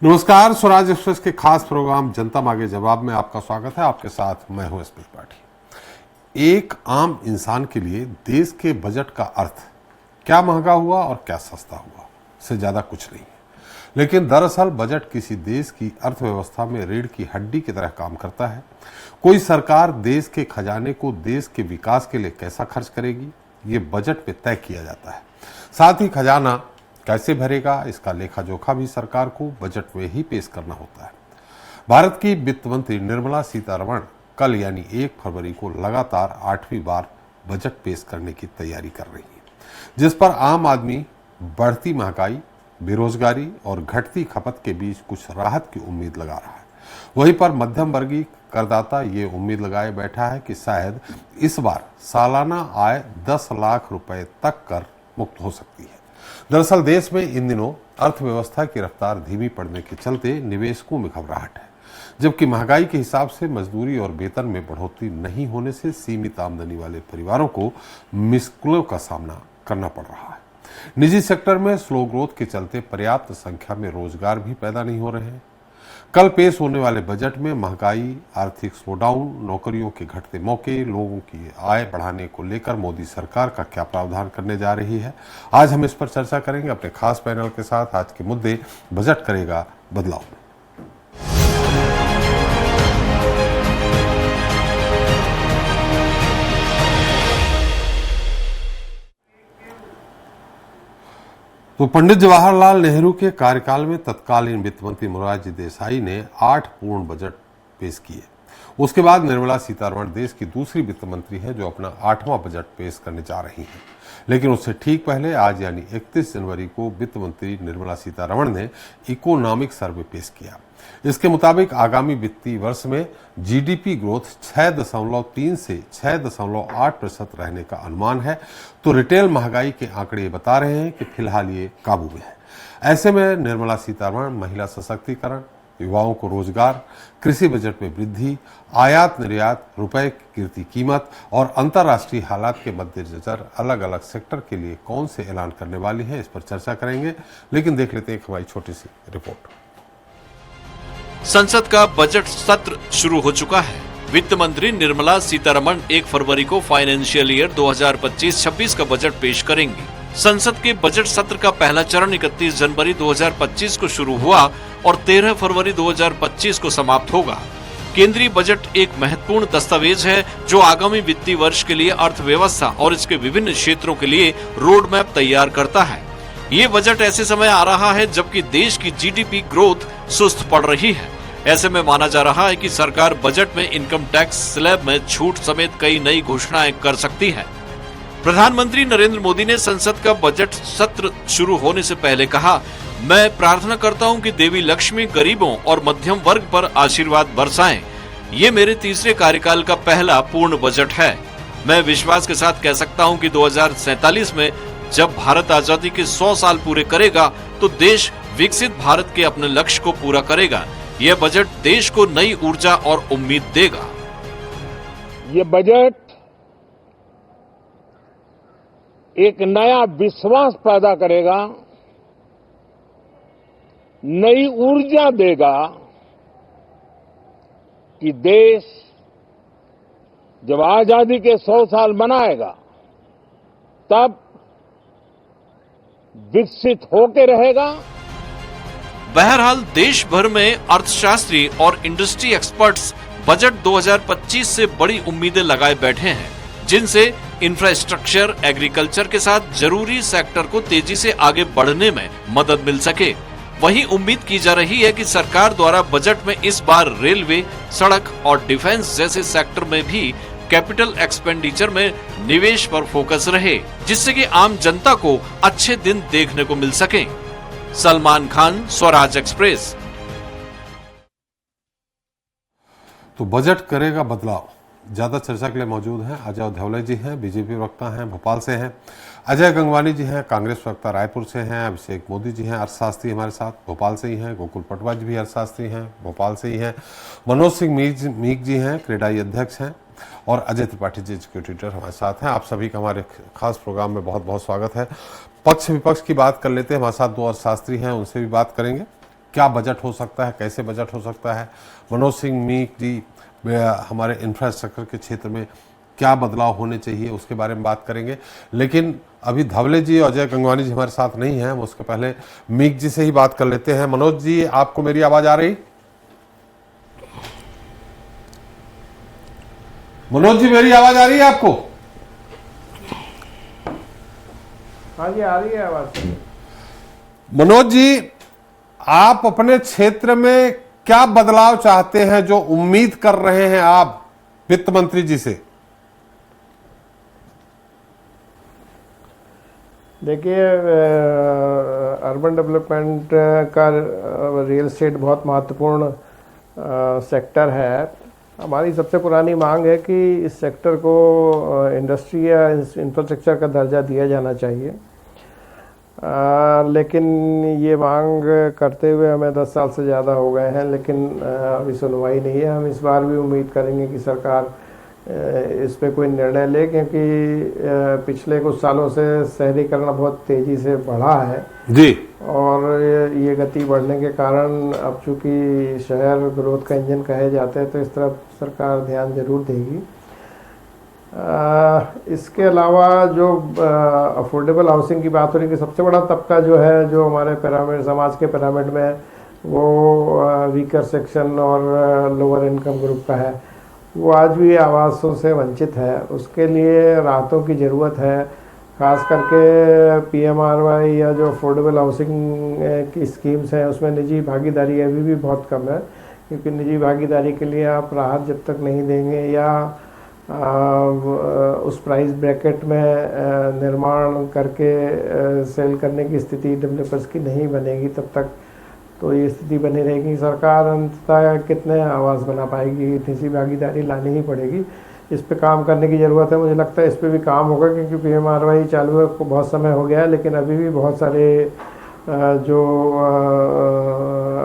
नमस्कार, स्वराज एक्सप्रेस के खास प्रोग्राम जनता मांगे जवाब में आपका स्वागत है। आपके साथ मैं हूं एसपी त्रिपाठी। एक आम इंसान के लिए देश के बजट का अर्थ क्या महंगा हुआ और क्या सस्ता हुआ से ज्यादा कुछ नहीं है। लेकिन दरअसल बजट किसी देश की अर्थव्यवस्था में रीढ़ की हड्डी की तरह काम करता है। कोई सरकार देश के खजाने को देश के विकास के लिए कैसा खर्च करेगी, ये बजट में तय किया जाता है। साथ ही खजाना कैसे भरेगा, इसका लेखा जोखा भी सरकार को बजट में ही पेश करना होता है। भारत की वित्त मंत्री निर्मला सीतारमण कल यानी 1 फरवरी को लगातार 8वीं बार बजट पेश करने की तैयारी कर रही है, जिस पर आम आदमी बढ़ती महंगाई, बेरोजगारी और घटती खपत के बीच कुछ राहत की उम्मीद लगा रहा है। वहीं पर मध्यम वर्गीय करदाता ये उम्मीद लगाए बैठा है कि शायद इस बार सालाना आय 10 लाख रुपए तक कर मुक्त हो सकती है। दरअसल देश में इन दिनों अर्थव्यवस्था की रफ्तार धीमी पड़ने के चलते निवेशकों में घबराहट है, जबकि महंगाई के हिसाब से मजदूरी और वेतन में बढ़ोतरी नहीं होने से सीमित आमदनी वाले परिवारों को मुश्किलों का सामना करना पड़ रहा है। निजी सेक्टर में स्लो ग्रोथ के चलते पर्याप्त संख्या में रोजगार भी पैदा नहीं हो रहे हैं। कल पेश होने वाले बजट में महंगाई, आर्थिक स्लोडाउन, नौकरियों के घटते मौके, लोगों की आय बढ़ाने को लेकर मोदी सरकार का क्या प्रावधान करने जा रही है, आज हम इस पर चर्चा करेंगे अपने खास पैनल के साथ। आज के मुद्दे बजट करेगा बदलाव। तो पंडित जवाहरलाल नेहरू के कार्यकाल में तत्कालीन वित्त मंत्री मोरारजी देसाई ने 8 पूर्ण बजट पेश किए। उसके बाद निर्मला सीतारमण देश की दूसरी वित्त मंत्री है जो अपना 8वां बजट पेश करने जा रही हैं। लेकिन उससे ठीक पहले आज यानी 31 जनवरी को वित्त मंत्री निर्मला सीतारमण ने इकोनॉमिक सर्वे पेश किया। इसके मुताबिक आगामी वित्तीय वर्ष में जीडीपी ग्रोथ 6.3 से 6.8% रहने का अनुमान है। तो रिटेल महंगाई के आंकड़े बता रहे हैं कि फिलहाल ये काबू में है। ऐसे में निर्मला सीतारमण महिला सशक्तिकरण, युवाओं को रोजगार, कृषि बजट में वृद्धि, आयात निर्यात, रुपए की गिरती कीमत और अंतर्राष्ट्रीय हालात के मद्देनजर अलग अलग सेक्टर के लिए कौन से ऐलान करने वाली है, इस पर चर्चा करेंगे। लेकिन देख लेते हैं हमारी छोटी सी रिपोर्ट। संसद का बजट सत्र शुरू हो चुका है। वित्त मंत्री निर्मला सीतारमण 1 फरवरी को फाइनेंशियल ईयर 2025-26 का बजट पेश करेंगी। संसद के बजट सत्र का पहला चरण 31 जनवरी 2025 को शुरू हुआ और 13 फरवरी 2025 को समाप्त होगा। केंद्रीय बजट एक महत्वपूर्ण दस्तावेज है जो आगामी वित्तीय वर्ष के लिए अर्थव्यवस्था और इसके विभिन्न क्षेत्रों के लिए रोड मैप तैयार करता है। ये बजट ऐसे समय आ रहा है जबकि देश की जीडीपी ग्रोथ सुस्त पड़ रही है। ऐसे में माना जा रहा है कि सरकार बजट में इनकम टैक्स स्लैब में छूट समेत कई नई घोषणाएं कर सकती है। प्रधानमंत्री नरेंद्र मोदी ने संसद का बजट सत्र शुरू होने से पहले कहा, मैं प्रार्थना करता हूं कि देवी लक्ष्मी गरीबों और मध्यम वर्ग पर आशीर्वाद बरसाएं। ये मेरे तीसरे कार्यकाल का पहला पूर्ण बजट है। मैं विश्वास के साथ कह सकता हूं कि 2047 में जब भारत आजादी के 100 साल पूरे करेगा तो देश विकसित भारत के अपने लक्ष्य को पूरा करेगा। यह बजट देश को नई ऊर्जा और उम्मीद देगा। ये बजट एक नया विश्वास पैदा करेगा, नई ऊर्जा देगा कि देश जब आजादी के 100 साल मनाएगा तब विकसित होकर रहेगा। बहरहाल देश भर में अर्थशास्त्री और इंडस्ट्री एक्सपर्ट्स बजट 2025 से बड़ी उम्मीदें लगाए बैठे हैं, जिनसे इंफ्रास्ट्रक्चर, एग्रीकल्चर के साथ जरूरी सेक्टर को तेजी से आगे बढ़ने में मदद मिल सके। वहीं उम्मीद की जा रही है कि सरकार द्वारा बजट में इस बार रेलवे, सड़क और डिफेंस जैसे सेक्टर में भी कैपिटल एक्सपेंडिचर में निवेश पर फोकस रहे, जिससे कि आम जनता को अच्छे दिन देखने को मिल सके। सलमान खान, स्वराज एक्सप्रेस। तो बजट करेगा बदलाव, ज्यादा चर्चा के लिए मौजूद हैं अजय धवले जी हैं, बीजेपी वक्ता हैं, भोपाल से हैं। अजय गंगवानी जी हैं, कांग्रेस वक्ता, रायपुर से हैं। अभिषेक मोदी जी हैं, अर्थशास्त्री हमारे साथ, भोपाल से ही हैं। गोकुल पटवा जी भी अर्थशास्त्री हैं, भोपाल से ही हैं। मनोज सिंह मीक जी हैं, क्रेडाई अध्यक्ष हैं। और अजय त्रिपाठी जी एजुकेटर हमारे साथ हैं। आप सभी का हमारे खास प्रोग्राम में बहुत बहुत स्वागत है। पक्ष विपक्ष की बात कर लेते हैं। हमारे साथ 2 अर्थशास्त्री हैं, उनसे भी बात करेंगे। क्या बजट हो सकता है, कैसे बजट हो सकता है, मनोज सिंह मीक जी हमारे इंफ्रास्ट्रक्चर के क्षेत्र में क्या बदलाव होने चाहिए, उसके बारे में बात करेंगे। लेकिन अभी धवले जी और अजय गंगवानी जी हमारे साथ नहीं हैं, उसके पहले मीक जी से ही बात कर लेते हैं। मनोज जी, आपको मेरी आवाज आ रही? मनोज जी, मेरी आवाज आ रही है आपको? हाँ जी, आ रही है आवाज। मनोज जी, आप अपने क्षेत्र में क्या बदलाव चाहते हैं, जो उम्मीद कर रहे हैं आप वित्त मंत्री जी से? देखिए, अर्बन डेवलपमेंट का रियल एस्टेट बहुत महत्वपूर्ण सेक्टर है। हमारी सबसे पुरानी मांग है कि इस सेक्टर को इंडस्ट्री या इंफ्रास्ट्रक्चर का दर्जा दिया जाना चाहिए, लेकिन ये मांग करते हुए हमें 10 साल से ज़्यादा हो गए हैं, लेकिन अभी सुनवाई नहीं है। हम इस बार भी उम्मीद करेंगे कि सरकार इस पे कोई निर्णय ले, क्योंकि पिछले कुछ सालों से शहरीकरण बहुत तेज़ी से बढ़ा है जी, और ये गति बढ़ने के कारण अब चूँकि शहर ग्रोथ का इंजन कहे जाते हैं, तो इस तरफ सरकार ध्यान जरूर देगी। इसके अलावा जो अफोर्डेबल हाउसिंग की बात हो रही है, कि सबसे बड़ा तबका जो है, जो हमारे पिरामिड, समाज के पिरामिड में, वो वीकर सेक्शन और लोअर इनकम ग्रुप का है, वो आज भी आवासों से वंचित है। उसके लिए राहतों की ज़रूरत है, खास करके PMRY या जो अफोर्डेबल हाउसिंग की स्कीम्स हैं, उसमें निजी भागीदारी अभी भी बहुत कम है, क्योंकि निजी भागीदारी के लिए आप राहत जब तक नहीं देंगे या उस प्राइस ब्रैकेट में निर्माण करके सेल करने की स्थिति डेवलपर्स की नहीं बनेगी, तब तक तो ये स्थिति बनी रहेगी। सरकार अंततः कितने आवास बना पाएगी, निजी भागीदारी लानी ही पड़ेगी। इस पे काम करने की ज़रूरत है। मुझे लगता है इस पे भी काम होगा, क्योंकि PMRY चालू हुए को बहुत समय हो गया है, लेकिन अभी भी बहुत सारे जो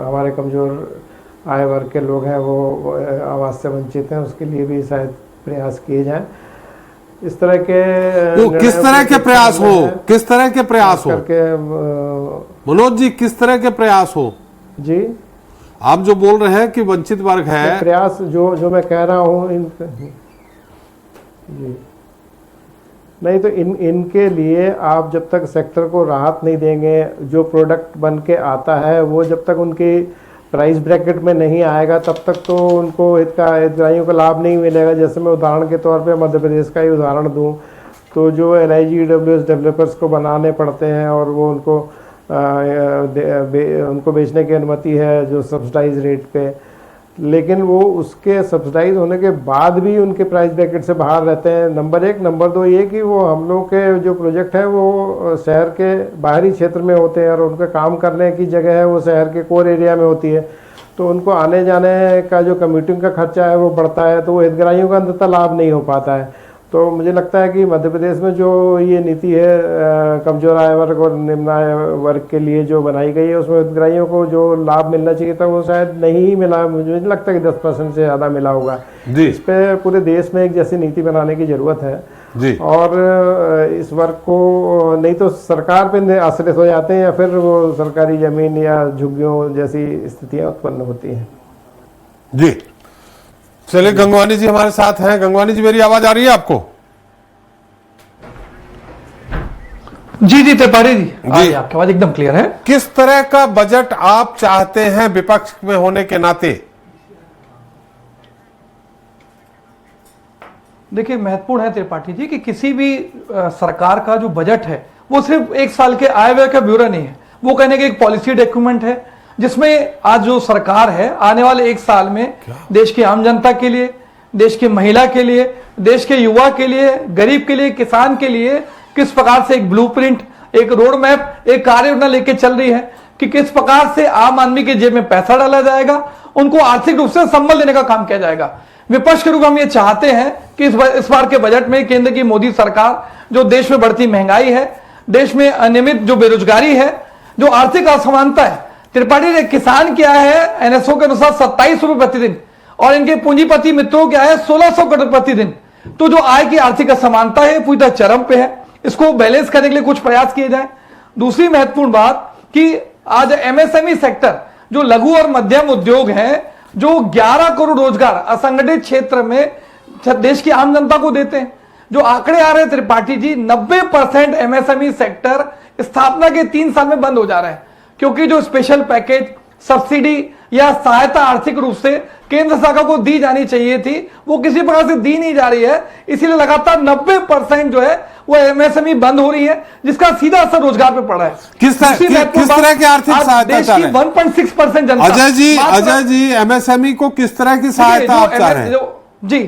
हमारे कमज़ोर आय वर्ग के लोग हैं वो आवास से वंचित हैं। उसके लिए भी शायद प्रयास किए जाएं। इस तरह के तो किस तरह के प्रयास हो, किस तरह के प्रयास हो करके मनोज जी, किस तरह के प्रयास हो जी? आप जो बोल रहे हैं कि वंचित वर्ग है, प्रयास जो मैं कह रहा हूँ जी, नहीं तो इनके लिए आप जब तक सेक्टर को राहत नहीं देंगे, जो प्रोडक्ट बन के आता है वो जब तक उनके प्राइस ब्रैकेट में नहीं आएगा, तब तक तो उनको हितग्राहियों का लाभ नहीं मिलेगा। जैसे मैं उदाहरण के तौर पे मध्य प्रदेश का ही उदाहरण दूं, तो जो LIG-EWS डेवलपर्स को बनाने पड़ते हैं और वो उनको बेचने की अनुमति है जो सब्सिडाइज रेट पे, लेकिन वो उसके सब्सिडाइज होने के बाद भी उनके प्राइस ब्रैकेट से बाहर रहते हैं। नंबर 1। नंबर 2 ये कि वो हम लोग के जो प्रोजेक्ट हैं वो शहर के बाहरी क्षेत्र में होते हैं और उनका काम करने की जगह है वो शहर के कोर एरिया में होती है, तो उनको आने जाने का जो कम्यूटिंग का खर्चा है वो बढ़ता है, तो वो हितग्राहियों का अंततः लाभ नहीं हो पाता है। तो मुझे लगता है कि मध्य प्रदेश में जो ये नीति है कमजोर आय वर्ग और निम्न आय वर्ग के लिए जो बनाई गई है, उसमें हितग्राहियों को जो लाभ मिलना चाहिए था वो शायद नहीं मिला। मुझे नहीं लगता कि 10% से ज़्यादा मिला होगा। इस पे पूरे देश में एक जैसी नीति बनाने की ज़रूरत है जी। और इस वर्ग को नहीं तो सरकार पे आश्रित हो जाते हैं या फिर वो सरकारी जमीन या झुग्गियों जैसी स्थितियाँ उत्पन्न होती हैं जी। चलिए, गंगवानी जी हमारे साथ हैं। गंगवानी जी, मेरी आवाज आ रही है आपको? जी जी त्रिपाठी जी, आपकी आवाज एकदम क्लियर है। किस तरह का बजट आप चाहते हैं विपक्ष में होने के नाते? देखिए, महत्वपूर्ण है त्रिपाठी जी कि किसी भी सरकार का जो बजट है वो सिर्फ एक साल के आय व्यय का ब्यौरा नहीं है, वो कहने के एक पॉलिसी डॉक्यूमेंट है, जिसमें आज जो सरकार है आने वाले एक साल में देश की आम जनता के लिए, देश की महिला के लिए, देश के युवा के लिए, गरीब के लिए, किसान के लिए किस प्रकार से एक ब्लूप्रिंट, एक रोड मैप, एक कार्य योजना लेके चल रही है कि किस प्रकार से आम आदमी के जेब में पैसा डाला जाएगा, उनको आर्थिक रूप से संबल देने का काम किया जाएगा। विपक्ष के रूप में हम ये चाहते हैं कि इस बार के बजट में केंद्र की मोदी सरकार, जो देश में बढ़ती महंगाई है, देश में अनियमित जो बेरोजगारी है, जो आर्थिक असमानता है, त्रिपाठी ने किसान क्या है NSO के अनुसार 27 रुपए प्रतिदिन और इनके पूंजीपति मित्रों क्या है 1600 करोड़ प्रतिदिन। तो जो आय की आर्थिक असमानता है पूरी तरह चरम पे है, इसको बैलेंस करने के लिए कुछ प्रयास किए जाए। दूसरी महत्वपूर्ण बात कि आज MSME सेक्टर जो लघु और मध्यम उद्योग हैं, जो 11 करोड़ रोजगार असंगठित क्षेत्र में देश की आम जनता को देते हैं। जो आंकड़े आ रहे हैं त्रिपाठी जी, 90% एमएसएमई सेक्टर स्थापना के 3 साल में बंद हो जा रहा है, क्योंकि जो स्पेशल पैकेज, सब्सिडी या सहायता आर्थिक रूप से केंद्र सरकार को दी जानी चाहिए थी, वो किसी प्रकार से दी नहीं जा रही है। इसीलिए लगातार 90% जो है वो एमएसएमई बंद हो रही है, जिसका सीधा असर रोजगार पे पड़ा है। किस तरह की आर्थिक सहायता चाह रहे हैं? 1.6% जनता। अजय जी एमएसएमई को किस तरह की सहायता आप चाह रहे हैं? जी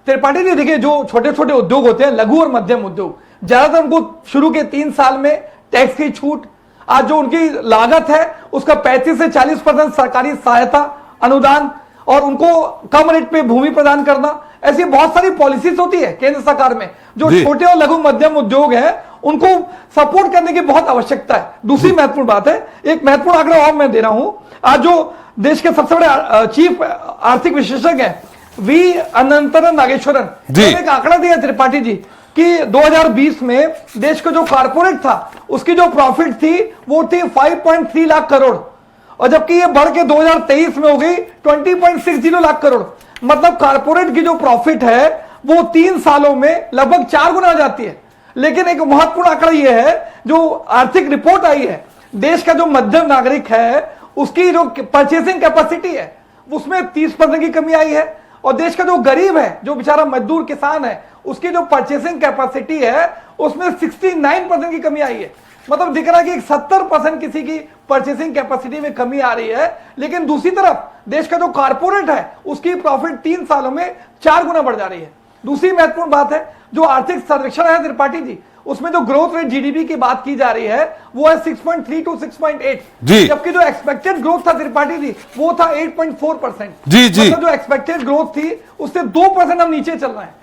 त्रिपाठी जी, देखिए जो छोटे छोटे उद्योग होते हैं, लघु और मध्यम उद्योग, ज्यादातर उनको शुरू के 3 साल में टैक्स की छूट, आज जो उनकी लागत है उसका 35 से 40% सरकारी सहायता अनुदान, और उनको कम रेट पे भूमि प्रदान करना, ऐसी बहुत सारी पॉलिसीज होती है केंद्र सरकार में। जो छोटे और लघु मध्यम उद्योग है उनको सपोर्ट करने की बहुत आवश्यकता है। दूसरी महत्वपूर्ण बात है, एक महत्वपूर्ण आंकड़ा और मैं दे रहा हूं, आज जो देश के सबसे बड़े चीफ आर्थिक विशेषज्ञ हैं वी अनंतरन नागेश्वरन, एक आंकड़ा दिया त्रिपाठी जी कि 2020 में देश का जो कारपोरेट था उसकी जो प्रॉफिट थी वो थी 5.3 लाख करोड़, और जबकि ये बढ़ के 2023 में हो गई 20.60 लाख करोड़। मतलब कारपोरेट की जो प्रॉफिट है वो 3 सालों में लगभग 4 गुना हो जाती है। लेकिन एक महत्वपूर्ण आंकड़ा यह है, जो आर्थिक रिपोर्ट आई है, देश का जो मध्यम नागरिक है उसकी जो परचेसिंग कैपेसिटी है उसमें 30% की कमी आई है, और देश का जो गरीब है, जो बेचारा मजदूर किसान है, उसकी जो परचेसिंग कैपेसिटी है उसमें 69% की कमी आई है। मतलब दिख रहा है कि 70% किसी की परचेसिंग कैपेसिटी में कमी आ रही है। लेकिन दूसरी तरफ देश का जो कारपोरेट है उसकी प्रॉफिट 3 सालों में 4 गुना बढ़ जा रही है। दूसरी महत्वपूर्ण बात है, जो आर्थिक सर्वेक्षण है त्रिपाठी जी, उसमें जो ग्रोथ रेट जीडीपी की बात की जा रही है वो है 6.3 टू 6.8, जबकि जो एक्सपेक्टेड ग्रोथ था त्रिपाठी जी वो था 8.4%। मतलब जो एक्सपेक्टेड ग्रोथ थी उससे 2% हम नीचे चल रहे हैं।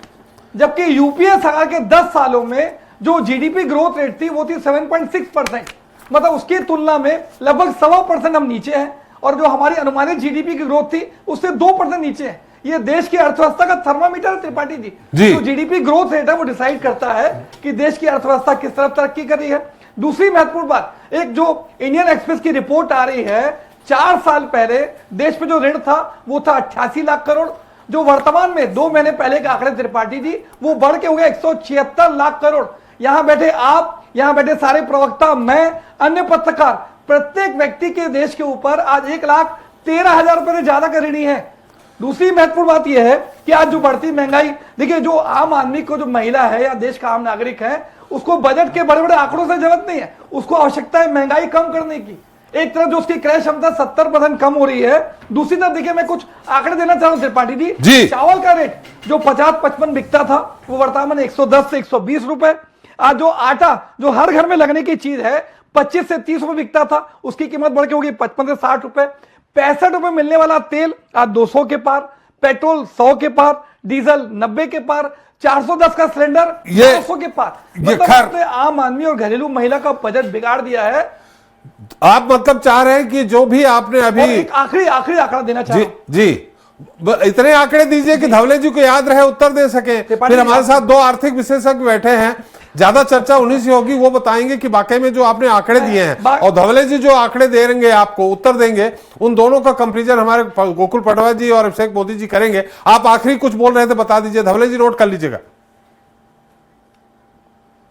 जबकि यूपीए सरकार के 10 सालों में जो जीडीपी ग्रोथ रेट थी वो थी 7.6%। मतलब उसकी तुलना में लगभग 1.25% हम नीचे हैं, और जो हमारी अनुमानित जीडीपी की ग्रोथ थी उससे 2% नीचे है। ये देश की अर्थव्यवस्था का थर्मामीटर है त्रिपाठी जी। जो जीडीपी ग्रोथ रेट है वो डिसाइड करता है कि देश की अर्थव्यवस्था किस तरफ तरक्की कर रही है। दूसरी महत्वपूर्ण बात, एक जो इंडियन एक्सप्रेस की रिपोर्ट आ रही है, 4 साल पहले देश पे जो ऋण था वो था 88 लाख करोड़, जो वर्तमान में 2 महीने पहले के आंकड़े त्रिपाठी जी वो बढ़ के हो गया 176 लाख करोड़। यहां बैठे आप, यहां बैठे सारे प्रवक्ता, मैं, अन्य पत्रकार, प्रत्येक व्यक्ति के देश के ऊपर आज 1,13,000 रुपए से ज्यादा का ऋणी है। दूसरी महत्वपूर्ण बात यह है कि आज जो बढ़ती महंगाई, देखिए जो आम आदमी को, जो महिला है या देश का आम नागरिक है, उसको बजट के बड़े बड़े आंकड़ों से जरूरत नहीं है, उसको आवश्यकता है महंगाई कम करने की। एक तरफ जो उसकी क्रय क्षमता 70% कम हो रही है, दूसरी तरफ देखिए मैं कुछ आंकड़े देना चाह रहा हूं त्रिपाठी जी। चावल का रेट जो 50-55 बिकता था वो वर्तमान 110 से 120 रुपए। आज जो आटा जो हर घर में लगने की चीज है 25 से 30 रुपए बिकता था, उसकी कीमत बढ़ के होगी 55 से 60 रुपए। 65 रुपए मिलने वाला तेल आज 200 के पार, पेट्रोल 100 के पार, डीजल 90 के पार, 410 का सिलेंडर 200 के पार। मतलब आम आदमी और घरेलू महिला का बजट बिगाड़ दिया है। आप मतलब चाह रहे हैं कि जो भी आपने अभी एक आखिरी आंकड़ा देना चाह रहा हूं जी, इतने आंकड़े दीजिए कि धवले जी को याद रहे, उत्तर दे सके। फिर हमारे साथ 2 आर्थिक विशेषज्ञ बैठे हैं, ज्यादा चर्चा उन्हीं से होगी, वो बताएंगे कि वाकई में जो आपने आंकड़े दिए हैं, और धवले जी जो आंकड़े दे देंगे आपको, उत्तर देंगे, उन दोनों का कंपैरिजन हमारे गोकुल पटवा जी और अभिषेक मोदी जी करेंगे। आप आखिरी कुछ बोल रहे थे, बता दीजिए। धवले जी नोट कर लीजिएगा।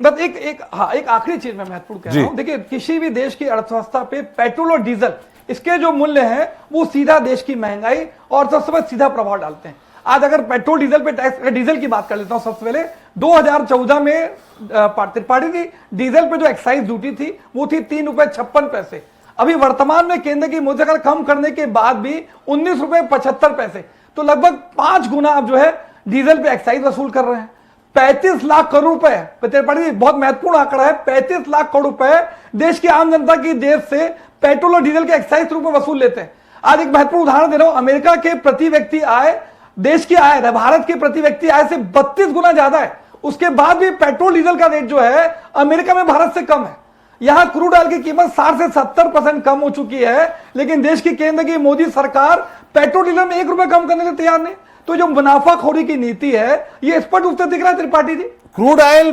बस एक आखिरी चीज मैं महत्वपूर्ण कह रहा हूं। देखिए किसी भी देश की अर्थव्यवस्था पे पेट्रोल और डीजल, इसके जो मूल्य हैं वो सीधा देश की महंगाई और सबसे पहले सीधा प्रभाव डालते हैं। आज अगर पेट्रोल डीजल पे टैक्स, डीजल की बात कर लेता हूं सबसे पहले, 2014 में त्रिपाठी जी डीजल पे जो एक्साइज ड्यूटी थी वो थी 3 रुपए 56 पैसे। अभी वर्तमान में केंद्र की मोदी सरकार कम करने के बाद भी 19 रुपए 75 पैसे, तो लगभग 5 गुना आप जो है डीजल पे एक्साइज वसूल कर रहे हैं। 35 लाख करोड़ रुपए, त्रिपाठी जी बहुत महत्वपूर्ण आंकड़ा है, 35 लाख करोड़ रुपए देश की आम जनता की जेब से पेट्रोल और डीजल के एक्साइज रूप में वसूल लेते हैं। आज एक महत्वपूर्ण उदाहरण दे रहा हूं, अमेरिका के प्रति व्यक्ति आय, देश की आय है भारत के प्रति व्यक्ति आय से 32 गुना ज्यादा है। उसके बाद भी पेट्रोल डीजल का रेट जो है अमेरिका में भारत से कम है। यहां क्रूड ऑयल की कीमत 60 से 70% कम हो चुकी है, लेकिन देश की केंद्र की मोदी सरकार पेट्रोल डीजल में 1 रुपए कम करने के लिए तैयार नहीं। तो जो मुनाफाखोरी की नीति है ये स्पष्ट रूप से दिख रहा है त्रिपाठी जी। क्रूड ऑयल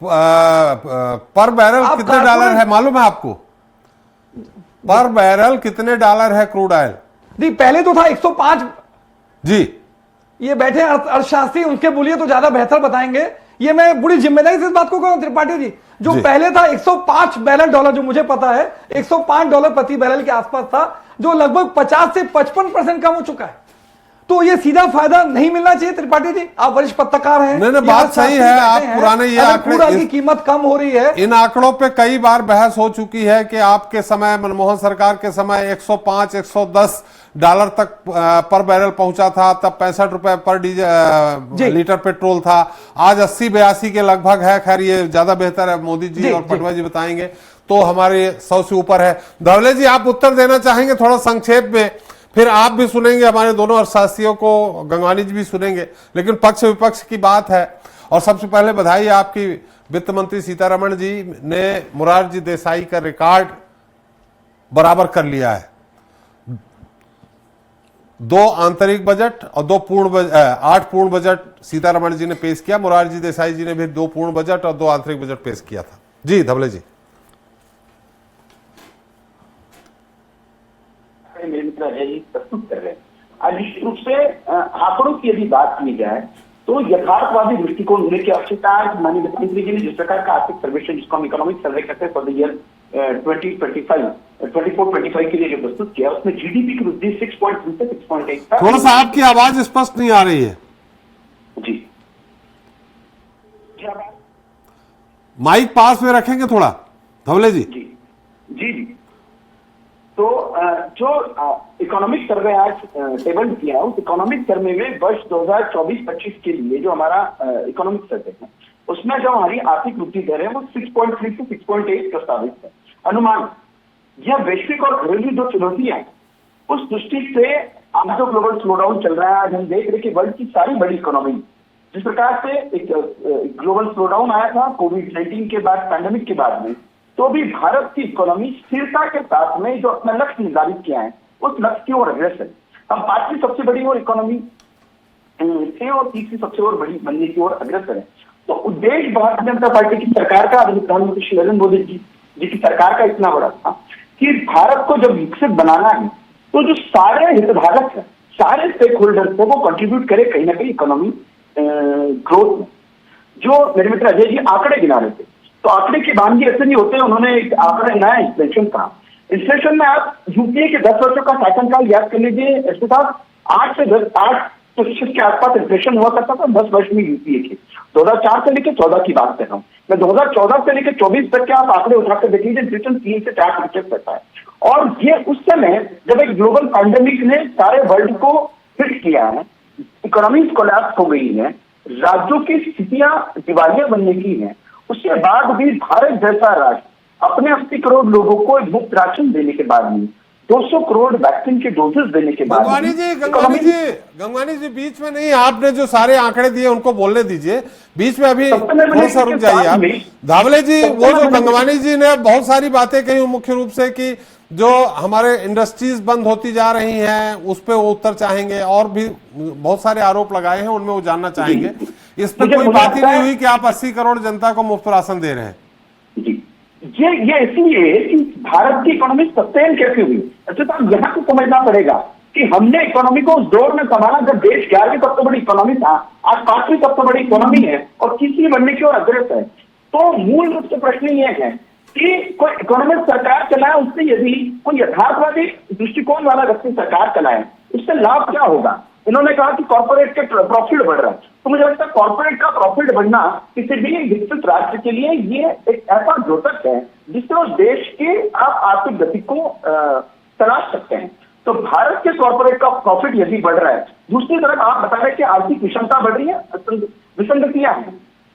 पर बैरल कितने डॉलर है मालूम है आपको? पर बैरल कितने डॉलर है क्रूड ऑयल? जी पहले तो था 105। जी ये बैठे अर्थशास्त्री, उनके बोलिए तो ज्यादा बेहतर बताएंगे। ये मैं बड़ी जिम्मेदारी से इस बात को कहूं त्रिपाठी जी, जो जी। पहले था 105 बैरल डॉलर, जो मुझे पता है $105 प्रति बैरल के आसपास था, जो लगभग 50 से 55% कम हो चुका है। तो ये सीधा फायदा नहीं मिलना चाहिए त्रिपाठी जी। आप वरिष्ठ पत्रकार हैं। नहीं, ये बात सही है। बैठे आप हैं। पुराने ये अगर आंकड़े क्रूड ऑयल की कीमत कम हो रही है, इन आंकड़ों पे कई बार बहस हो चुकी है कि आपके समय, मनमोहन सरकार के समय 105 110 डॉलर तक पर बैरल पहुंचा था, तब 65 रुपए पर लीटर पेट्रोल था। आज 80-82 के लगभग है। खैर ये ज्यादा बेहतर है, मोदी जी और पटवा जी बताएंगे। तो हमारे 100 से ऊपर है। धवले जी आप उत्तर देना चाहेंगे थोड़ा संक्षेप में, फिर आप भी सुनेंगे, हमारे दोनों अर्थशास्त्रियों को गंगवानी जी भी सुनेंगे, लेकिन पक्ष विपक्ष की बात है। और सबसे पहले बधाई आपकी, वित्त मंत्री सीतारमण जी ने मोरारजी देसाई का रिकॉर्ड बराबर कर लिया है। 2 आंतरिक बजट और 8 पूर्ण बजट सीतारमण जी ने पेश किया। मोरारजी देसाई जी ने भी 2 पूर्ण बजट और 2 आंतरिक बजट पेश किया था। जी धवले जी। मेरे मित्र अजय जी प्रस्तुत कर रहे हैं। आज निश्चित रूप से आंकड़ों की यदि बात की जाए तो यथार्थवादी दृष्टिकोण होने की आवश्यकता है। माननीय वित्त मंत्री जी ने जिस प्रकार का आर्थिक सर्वेक्षण, जिसको हम इकोनॉमिक सर्वे कहते हैं, फॉर द ईयर 2024-25 के लिए जो प्रस्तुत किया, उसमें जीडीपी की वृद्धि 6.3 से 6.8 था। थोड़ा सा आपकी आवाज स्पष्ट नहीं आ रही है जी, माइक पास में रखेंगे थोड़ा धवले जी। जी जी जी। तो जो इकोनॉमिक सर्वे आज टेबल किया, उस इकोनॉमिक सर्वे में वर्ष 2024-25 के लिए जो हमारा इकोनॉमिक सर्वे है, उसमें जो हमारी आर्थिक वृद्धि दर है वो 6.3 से 6.8 प्रस्तावित है। अनुमान यह वैश्विक और घरेलू जो चुनौतियां, उस दृष्टि से आज जो ग्लोबल स्लोडाउन चल रहा है, आज हम देख रहे कि वर्ल्ड की सारी बड़ी इकोनॉमी जिस प्रकार से एक ग्लोबल स्लोडाउन आया था कोविड-19 के बाद, पैंडेमिक के बाद में, तो भी भारत की इकोनॉमी स्थिरता के साथ में जो अपना लक्ष्य निर्धारित किया है, उस लक्ष्य की ओर अग्रसर है। हम 5वीं सबसे बड़ी और इकोनॉमी थे और 30वीं सबसे और बड़ी बनने की ओर अग्रसर है। तो उद्देश्य भारतीय जनता पार्टी की सरकार का, प्रधानमंत्री श्री नरेंद्र मोदी जी की सरकार का इतना बड़ा था कि भारत को जब विकसित बनाना है तो जो सारे हितधारक है, सारे स्टेक होल्डर्स को वो कंट्रीब्यूट करे कहीं ना कहीं इकोनॉमी ग्रोथ में। जो मेरे मित्र अजय जी आंकड़े गिना रहे थे, तो आंकड़े के बांधी ऐसे नहीं होते। उन्होंने एक आंकड़ा गिनाया इन्फ्लेशन का। इन्फ्लेशन में आप यूपीए के 10 वर्षों का शासनकाल याद कर लीजिए। ऐसे था 8% के आसपास इन्फ्लेशन हुआ करता था 10 वर्ष में यूपीए के। 2004 से लेकर 14 की बात कर रहा हूँ मैं। 2014 से लेकर 24 तक के आप आंकड़े उठाकर देख लीजिए, इन्फ्लेशन 3 से 4% रहता है। और ये उस समय जब एक ग्लोबल पैंडेमिक ने सारे वर्ल्ड को हिट किया है, इकोनॉमीज कोलैप्स हो गई है, राज्यों की स्थितियां दिवालिया बनने की है, उसके बाद भी भारत जैसा राष्ट्र अपने 80 करोड़ लोगों को मुफ्त राशन देने के बाद में, 200 करोड़ वैक्सीन के डोजेस देने के बाद, गंगवानी जी बीच में नहीं, आपने जो सारे आंकड़े दिए उनको बोलने दीजिए, बीच में अभी थोड़ा सा रुक जाइए आप। धावले जी, वो जो गंगवानी जी ने बहुत सारी बातें कही मुख्य रूप से कि जो हमारे इंडस्ट्रीज बंद होती जा रही हैं, उस पर वो उत्तर चाहेंगे, और भी बहुत सारे आरोप लगाए हैं, उनमें वो जानना चाहेंगे। इस पर कोई बात ही नहीं हुई कि आप 80 करोड़ जनता को मुफ्त राशन दे रहे हैं। ये इसलिए कि भारत की इकोनॉमी सस्टेन कैसे हुई। अच्छा, तो यहाँ को समझना पड़ेगा कि हमने इकोनॉमी को उस दौर में संभाला जब देश 11वीं सबसे बड़ी इकोनॉमी था, आज 5वीं सबसे बड़ी इकोनॉमी है और तीसरी बनने की ओर अग्रसर है। तो मूल रूप से प्रश्न ये है कि कोई इकोनॉमिक सरकार चलाए, उससे यदि कोई यथार्थवादी दृष्टिकोण वाला व्यक्ति सरकार चलाए, उससे लाभ क्या होगा। इन्होंने कहा कि कॉर्पोरेट के प्रॉफिट बढ़ रहा है, तो मुझे लगता है कॉर्पोरेट का प्रॉफिट बढ़ना किसी भी विकसित राष्ट्र के लिए ये एक ऐसा द्योतक है जिससे उस देश के आप आर्थिक गति को तलाश सकते हैं। तो भारत के कॉर्पोरेट का प्रॉफिट यदि बढ़ रहा है, दूसरी तरफ आप बता रहे हैं कि आर्थिक विषमता बढ़ रही है, विसंगतियां हैं,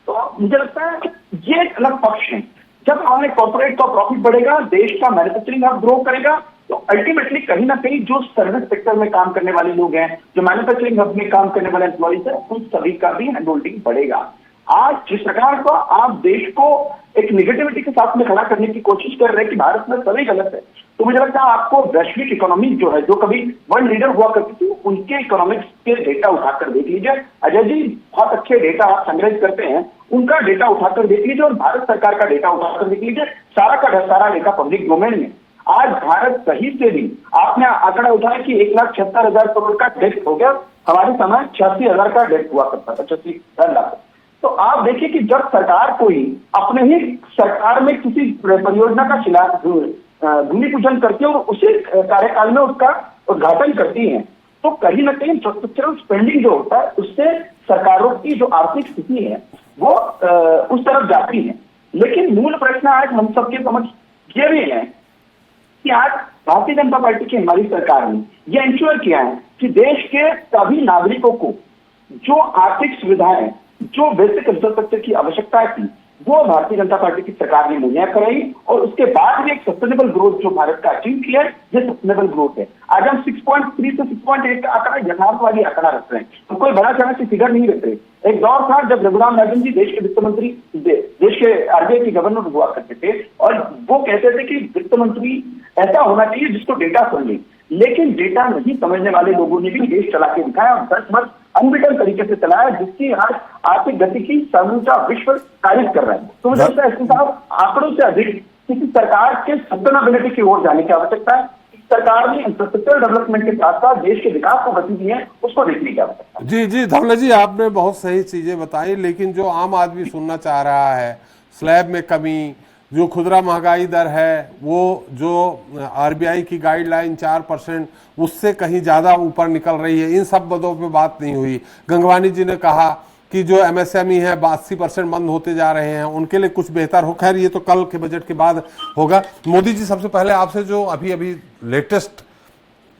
तो मुझे लगता है ये एक अलग पक्ष है। जब हमारे कॉर्पोरेट का प्रॉफिट बढ़ेगा, देश का मैन्युफैक्चरिंग हब ग्रो करेगा, तो अल्टीमेटली कहीं ना कहीं जो सर्विस सेक्टर में काम करने वाले लोग हैं, जो मैन्युफैक्चरिंग हब में काम करने वाले एम्प्लॉइज हैं, उन सभी का भी हैंड होल्डिंग बढ़ेगा। आज जिस प्रकार का आप देश को एक निगेटिविटी के साथ में खड़ा करने की कोशिश कर रहे हैं कि भारत में सभी गलत है, तो मुझे लगता है आपको वैश्विक इकोनॉमी जो है, जो कभी वर्ल्ड लीडर हुआ करती थी, उनके इकोनॉमिक्स के डेटा उठाकर देख लीजिए। अजय जी बहुत अच्छे डेटा आप संग्रहित करते हैं, उनका डेटा उठाकर देख लीजिए और भारत सरकार का डेटा उठाकर देख लीजिए। सारा का सारा डेटा पब्लिक डोमेन में। आज भारत कहीं से भी, आपने आंकड़ा उठाया कि 1,76,000 करोड़ का डेट हो गया, हमारे समय 86,000 का डेट हुआ करता था, 86 लाख। तो आप देखिए कि जब सरकार कोई अपने ही सरकार में किसी परियोजना का भूमि पूजन करती है और उसी कार्यकाल में उसका उद्घाटन करती है, तो कहीं ना कहीं इंफ्रास्ट्रक्चरल स्पेंडिंग जो होता है उससे सरकारों की जो आर्थिक स्थिति है वो उस तरफ जाती है। लेकिन मूल प्रश्न आज हम सबके समझ ये भी है कि आज भारतीय जनता पार्टी की हमारी सरकार ने यह इंश्योर किया है कि देश के सभी नागरिकों को जो आर्थिक सुविधाएं, जो बेसिक इंफ्रास्ट्रक्चर की आवश्यकता थी, वो भारतीय जनता पार्टी की सरकार ने मुहैया कराई और उसके बाद भी एक सस्टेनेबल ग्रोथ जो भारत का अचीव किया है, ये सस्टेनेबल ग्रोथ है। आज हम 6.3 से 6.8 का आंकड़ा यथार्थवादी आंकड़ा रख रहे हैं, तो कोई बड़ा चढ़ा से फिगर नहीं रख रहे। एक दौर था जब रघुराम राजन जी देश के वित्त मंत्री, देश के आरबीआई के गवर्नर हुआ करते थे और वो कहते थे कि वित्त मंत्री ऐसा होना चाहिए जिसको डेटा सुन ले, लेकिन डेटा नहीं समझने वाले लोगों ने भी देश चला के दिखाया और 10 वर्ष अनबिटन तरीके से चलाया, जिसकी आज आर्थिक गति की समूचा विश्व तारीफ कर रहा है। तो मुझे लगता है एसपी साहब, आंकड़ों से अधिक किसी सरकार के सस्टेनेबिलिटी की ओर जाने की आवश्यकता है। सरकार ने इंफ्रास्ट्रक्चर डेवलपमेंट के साथ साथ देश के विकास को गति दी है, उसको देखने की आवश्यकता है। जी जी धवले जी, आपने बहुत सही चीजें बताई, लेकिन जो आम आदमी सुनना चाह रहा है, स्लैब में कमी, जो खुदरा महंगाई दर है, वो जो आरबीआई की गाइडलाइन 4% उससे कहीं ज़्यादा ऊपर निकल रही है, इन सब मुद्दों पे बात नहीं हुई। गंगवानी जी ने कहा कि जो एमएसएमई है 80% बंद होते जा रहे हैं, उनके लिए कुछ बेहतर हो। खैर ये तो कल के बजट के बाद होगा। मोदी जी, सबसे पहले आपसे जो अभी लेटेस्ट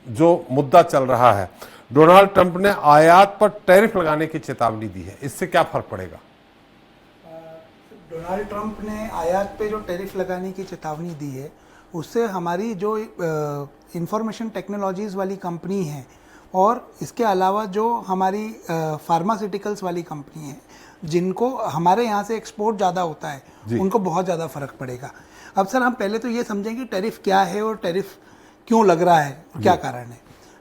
जो मुद्दा चल रहा है, डोनाल्ड ट्रंप ने आयात पर टैरिफ लगाने की चेतावनी दी है, इससे क्या फर्क पड़ेगा? डोनाल्ड ट्रंप ने आयात पे जो टैरिफ लगाने की चेतावनी दी है, उससे हमारी जो इंफॉर्मेशन टेक्नोलॉजीज़ वाली कंपनी है और इसके अलावा जो हमारी फार्मास्यूटिकल्स वाली कंपनी है, जिनको हमारे यहाँ से एक्सपोर्ट ज़्यादा होता है, उनको बहुत ज़्यादा फ़र्क पड़ेगा। अब सर, हम पहले तो ये समझें कि टैरिफ क्या है और टैरिफ क्यों लग रहा है, क्या कारण है।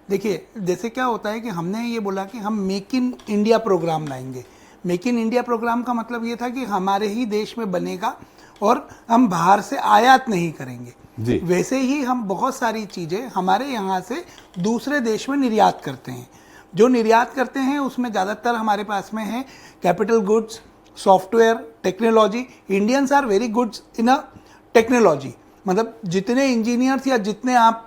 देखिए, जैसे क्या होता है कि हमने ये बोला कि हम मेक इन इंडिया प्रोग्राम लाएंगे। मेक इन इंडिया प्रोग्राम का मतलब ये था कि हमारे ही देश में बनेगा और हम बाहर से आयात नहीं करेंगे। वैसे ही हम बहुत सारी चीज़ें हमारे यहाँ से दूसरे देश में निर्यात करते हैं। जो निर्यात करते हैं उसमें ज़्यादातर हमारे पास में है capital goods, software, technology. Indians are very goods in a technology, मतलब जितने इंजीनियर्स या जितने आप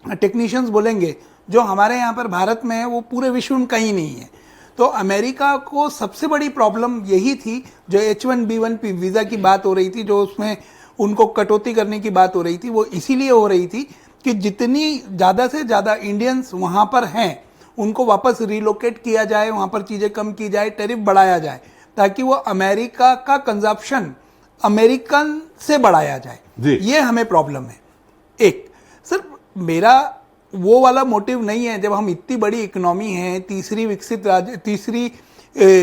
टेक्नीशियंस बोलेंगे जो हमारे यहाँ पर भारत में है, वो पूरे विश्व में कहीं नहीं है। तो अमेरिका को सबसे बड़ी प्रॉब्लम यही थी, जो H1B1 वीज़ा की बात हो रही थी, जो उसमें उनको कटौती करने की बात हो रही थी, वो इसीलिए हो रही थी कि जितनी ज़्यादा से ज़्यादा इंडियंस वहाँ पर हैं उनको वापस रिलोकेट किया जाए, वहाँ पर चीज़ें कम की जाए, टैरिफ बढ़ाया जाए, ताकि वो अमेरिका का कंजप्शन अमेरिकन से बढ़ाया जाए। ये हमें प्रॉब्लम है। एक सर, मेरा वो वाला मोटिव नहीं है। जब हम इतनी बड़ी इकोनॉमी है, तीसरी विकसित राज्य, तीसरी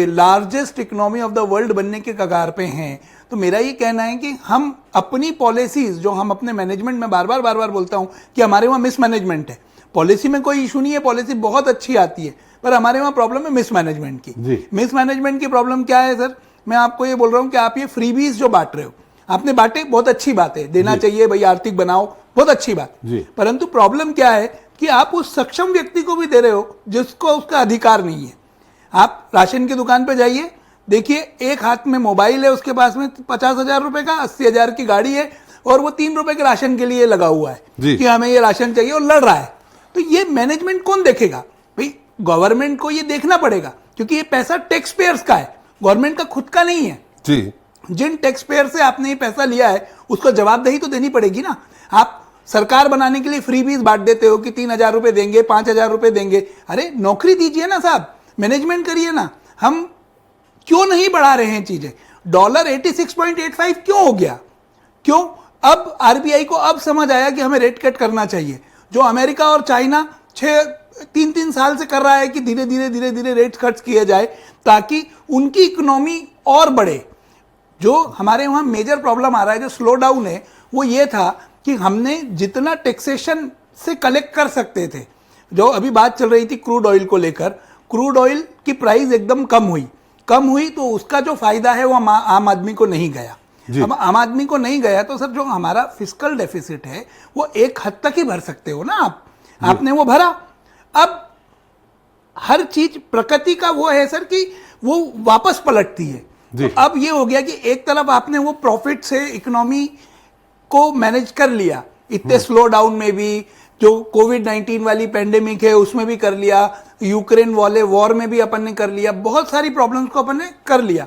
largest economy of the world बनने के कगार पे हैं, तो मेरा ये कहना है कि हम अपनी पॉलिसीज, जो हम अपने मैनेजमेंट में बार बार बोलता हूँ कि हमारे वहाँ मिसमैनेजमेंट है। पॉलिसी में कोई इशू नहीं है, पॉलिसी बहुत अच्छी आती है, पर हमारे वहाँ प्रॉब्लम है मिसमैनेजमेंट की। मिसमैनेजमेंट की प्रॉब्लम क्या है सर? मैं आपको ये बोल रहा हूँ कि आप ये फ्रीबीज जो बांट रहे हो, आपने बांटे, बहुत अच्छी बात है, देना चाहिए भाई, आर्थिक बनाओ, बहुत अच्छी बात। परंतु प्रॉब्लम क्या है कि आप उस सक्षम व्यक्ति को भी दे रहे हो जिसको उसका अधिकार नहीं है। आप राशन की दुकान पे जाइए, देखिए, एक हाथ में मोबाइल है, उसके पास में 50,000 रुपए का, 80,000 की गाड़ी है, और वो 3 रुपए के राशन के लिए लगा हुआ है कि हमें ये राशन चाहिए, और लड़ रहा है। तो ये मैनेजमेंट कौन देखेगा भाई? गवर्नमेंट को ये देखना पड़ेगा, क्योंकि ये पैसा टैक्स पेयर्स का है, गवर्नमेंट का खुद का नहीं है। जिन टैक्स पेयर से आपने ये पैसा लिया है उसको जवाबदेही तो देनी पड़ेगी ना। आप सरकार बनाने के लिए फ्रीबीज बांट देते हो कि 3,000 रुपए देंगे, 5,000 रुपए देंगे। अरे नौकरी दीजिए ना साहब, मैनेजमेंट करिए ना। हम क्यों नहीं बढ़ा रहे हैं चीजें? डॉलर 86.85 क्यों हो गया? क्यों? अब आरबीआई को अब समझ आया कि हमें रेट कट करना चाहिए, जो अमेरिका और चाइना 3 साल से कर रहा है कि धीरे धीरे रेट कट किए जाए ताकि उनकी इकोनॉमी और बढ़े। जो हमारे वहाँ मेजर प्रॉब्लम आ रहा है, जो स्लो डाउन है, वो ये था कि हमने जितना टैक्सेशन से कलेक्ट कर सकते थे, जो अभी बात चल रही थी क्रूड ऑयल को लेकर, क्रूड ऑयल की प्राइस एकदम कम हुई तो उसका जो फायदा है वो आम आदमी को नहीं गया। जी। अब आम आदमी को नहीं गया तो सर जो हमारा फिस्कल डेफिसिट है वो एक हद तक ही भर सकते हो ना आप, आपने वो भरा। अब हर चीज प्रकृति का वो है सर कि वो वापस पलटती है। तो अब ये हो गया कि एक तरफ आपने वो प्रॉफिट से इकोनॉमी को मैनेज कर लिया, इतने स्लो डाउन में भी, जो कोविड-19 वाली पेंडेमिक है उसमें भी कर लिया, यूक्रेन वाले वॉर में भी अपन ने कर लिया, बहुत सारी प्रॉब्लम्स को अपन ने कर लिया,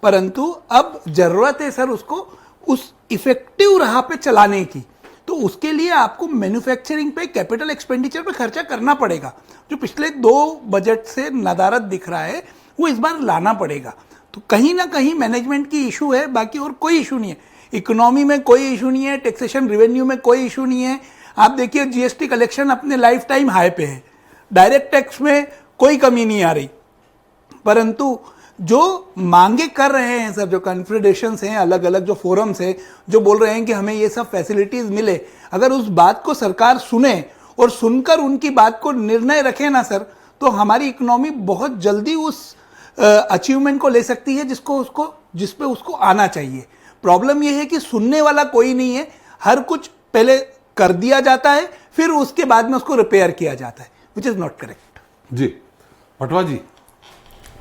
परंतु अब जरूरत है सर उसको उस इफेक्टिव राह पे चलाने की। तो उसके लिए आपको मैन्युफैक्चरिंग पे, कैपिटल एक्सपेंडिचर पे खर्चा करना पड़ेगा। जो पिछले 2 बजट से नदारद दिख रहा है वो इस बार लाना पड़ेगा। तो कहीं ना कहीं मैनेजमेंट की इशू है, बाकी और कोई इशू नहीं है। इकोनॉमी में कोई इशू नहीं है, टैक्सेशन रेवेन्यू में कोई इशू नहीं है। आप देखिए जीएसटी कलेक्शन अपने लाइफ टाइम हाई पे है, डायरेक्ट टैक्स में कोई कमी नहीं आ रही, परंतु जो मांगे कर रहे हैं सर, जो कॉन्फेडरेशंस हैं, अलग अलग जो फोरम्स हैं, जो बोल रहे हैं कि हमें ये सब फैसिलिटीज मिले, अगर उस बात को सरकार सुने और सुनकर उनकी बात को निर्णय रखे ना सर, तो हमारी इकोनॉमी बहुत जल्दी उस अचीवमेंट को ले सकती है जिस पे उसको आना चाहिए। प्रॉब्लम ये है कि सुनने वाला कोई नहीं है, हर कुछ पहले कर दिया जाता है, फिर उसके बाद में उसको रिपेयर किया जाता है, विच इज नॉट करेक्ट। जी पटवा जी,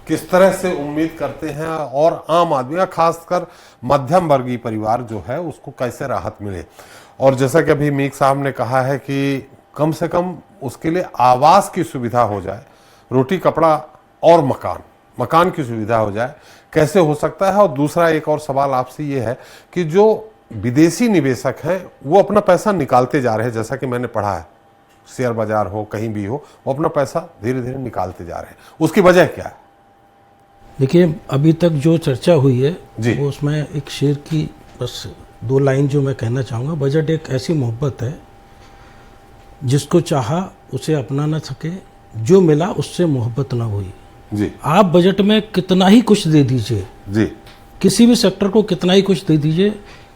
किस तरह से उम्मीद करते हैं और आम आदमी का खासकर मध्यम वर्गीय परिवार जो है उसको कैसे राहत मिले? और जैसा कि अभी मीक साहब ने कहा है कि कम से कम उसके लिए आवास की सुविधा हो जाए, रोटी कपड़ा और मकान की सुविधा हो जाए, कैसे हो सकता है? और दूसरा एक और सवाल आपसे ये है कि जो विदेशी निवेशक हैं वो अपना पैसा निकालते जा रहे हैं, जैसा कि मैंने पढ़ा है, शेयर बाजार हो कहीं भी हो, वो अपना पैसा धीरे धीरे निकालते जा रहे हैं, उसकी वजह क्या है? देखिए, अभी तक जो चर्चा हुई है जी। वो उसमें एक शेर की बस 2 लाइन जो मैं कहना चाहूँगा। बजट एक ऐसी मोहब्बत है जिसको चाहा उसे अपना ना सके, जो मिला उससे मोहब्बत ना हुई। जी। आप बजट में कितना ही कुछ दे दीजिए, जी। किसी भी सेक्टर को कितना ही कुछ दे दीजिए,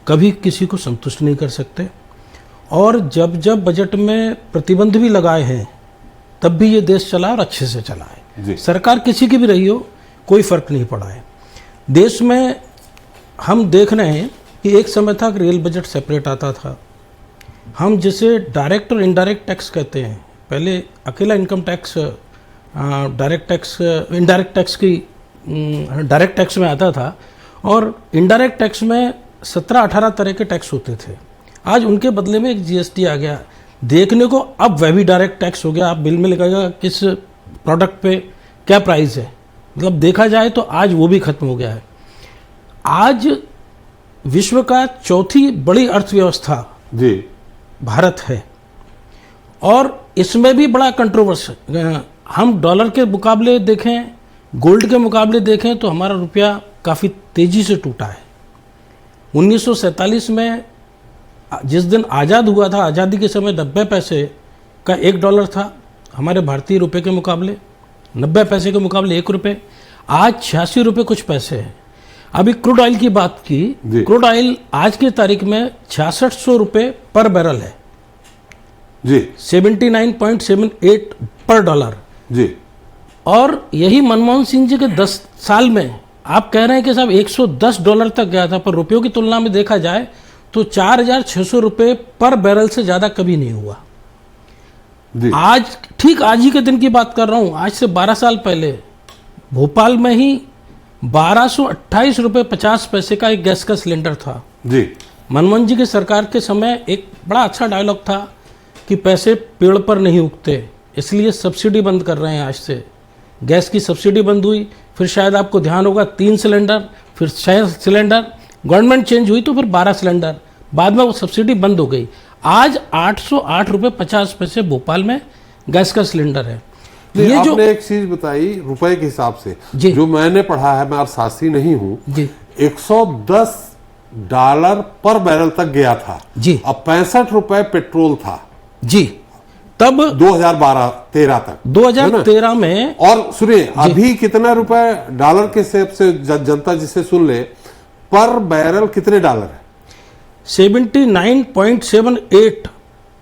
कभी किसी को संतुष्ट नहीं कर सकते। और जब जब बजट में प्रतिबंध भी लगाए हैं तब भी ये देश चला और अच्छे से चला है। सरकार किसी की भी रही हो, कोई फर्क नहीं पड़ा है। देश में हम देख रहे हैं कि एक समय था कि रेल बजट सेपरेट आता था। हम जिसे डायरेक्ट और इनडायरेक्ट टैक्स कहते हैं, पहले अकेला income tax direct tax, indirect tax की डायरेक्ट टैक्स में आता था, और इनडायरेक्ट टैक्स में 17-18 तरह के टैक्स होते थे। आज उनके बदले में एक जीएसटी आ गया। देखने को अब वह भी डायरेक्ट टैक्स हो गया। आप बिल में लिखेगा किस प्रोडक्ट पे क्या प्राइस है, मतलब देखा जाए तो आज वो भी खत्म हो गया है। आज विश्व का 4थी बड़ी अर्थव्यवस्था जी भारत है, और इसमें भी बड़ा कंट्रोवर्सी। हम डॉलर के मुकाबले देखें, गोल्ड के मुकाबले देखें तो हमारा रुपया काफ़ी तेज़ी से टूटा है। 1947 में जिस दिन आज़ाद हुआ था, आज़ादी के समय 90 पैसे का $1 था हमारे भारतीय रुपए के मुकाबले, 90 पैसे के मुकाबले 1 रुपये। आज 86 रुपये कुछ पैसे है। अभी क्रूड ऑयल की बात की, क्रूड ऑयल आज की तारीख में 6600 रुपये पर बैरल है जी, 79.78 पर डॉलर जी। और यही मनमोहन सिंह जी के 10 साल में आप कह रहे हैं कि साहब $110 तक गया था, पर रुपयों की तुलना में देखा जाए तो 4600 रुपये पर बैरल से ज़्यादा कभी नहीं हुआ जी। आज ठीक आज ही के दिन की बात कर रहा हूँ, आज से 12 साल पहले भोपाल में ही 1228 रुपये 50 पैसे का एक गैस का सिलेंडर था जी। मनमोहन जी की सरकार के समय एक बड़ा अच्छा डायलॉग था कि पैसे पेड़ पर नहीं उगते, इसलिए सब्सिडी बंद कर रहे हैं। आज से गैस की सब्सिडी बंद हुई, फिर शायद आपको ध्यान होगा 3 सिलेंडर, फिर 6 सिलेंडर, गवर्नमेंट चेंज हुई तो फिर 12 सिलेंडर, बाद में वो सब्सिडी बंद हो गई। आज 808 रुपये 50 पैसे भोपाल में गैस का सिलेंडर है। ये आपने जो एक चीज बताई रुपए के हिसाब से, जो मैंने पढ़ा है, मैं अर्थशास्त्री नहीं हूँ, $110 पर बैरल तक गया था जी। अब 65 रुपए पेट्रोल था जी, तब 2012-13 तक, 2013 में। और सुनिए अभी कितना रुपए डॉलर के हिसाब से जनता जिसे सुन ले, पर बैरल कितने डॉलर है? 79.78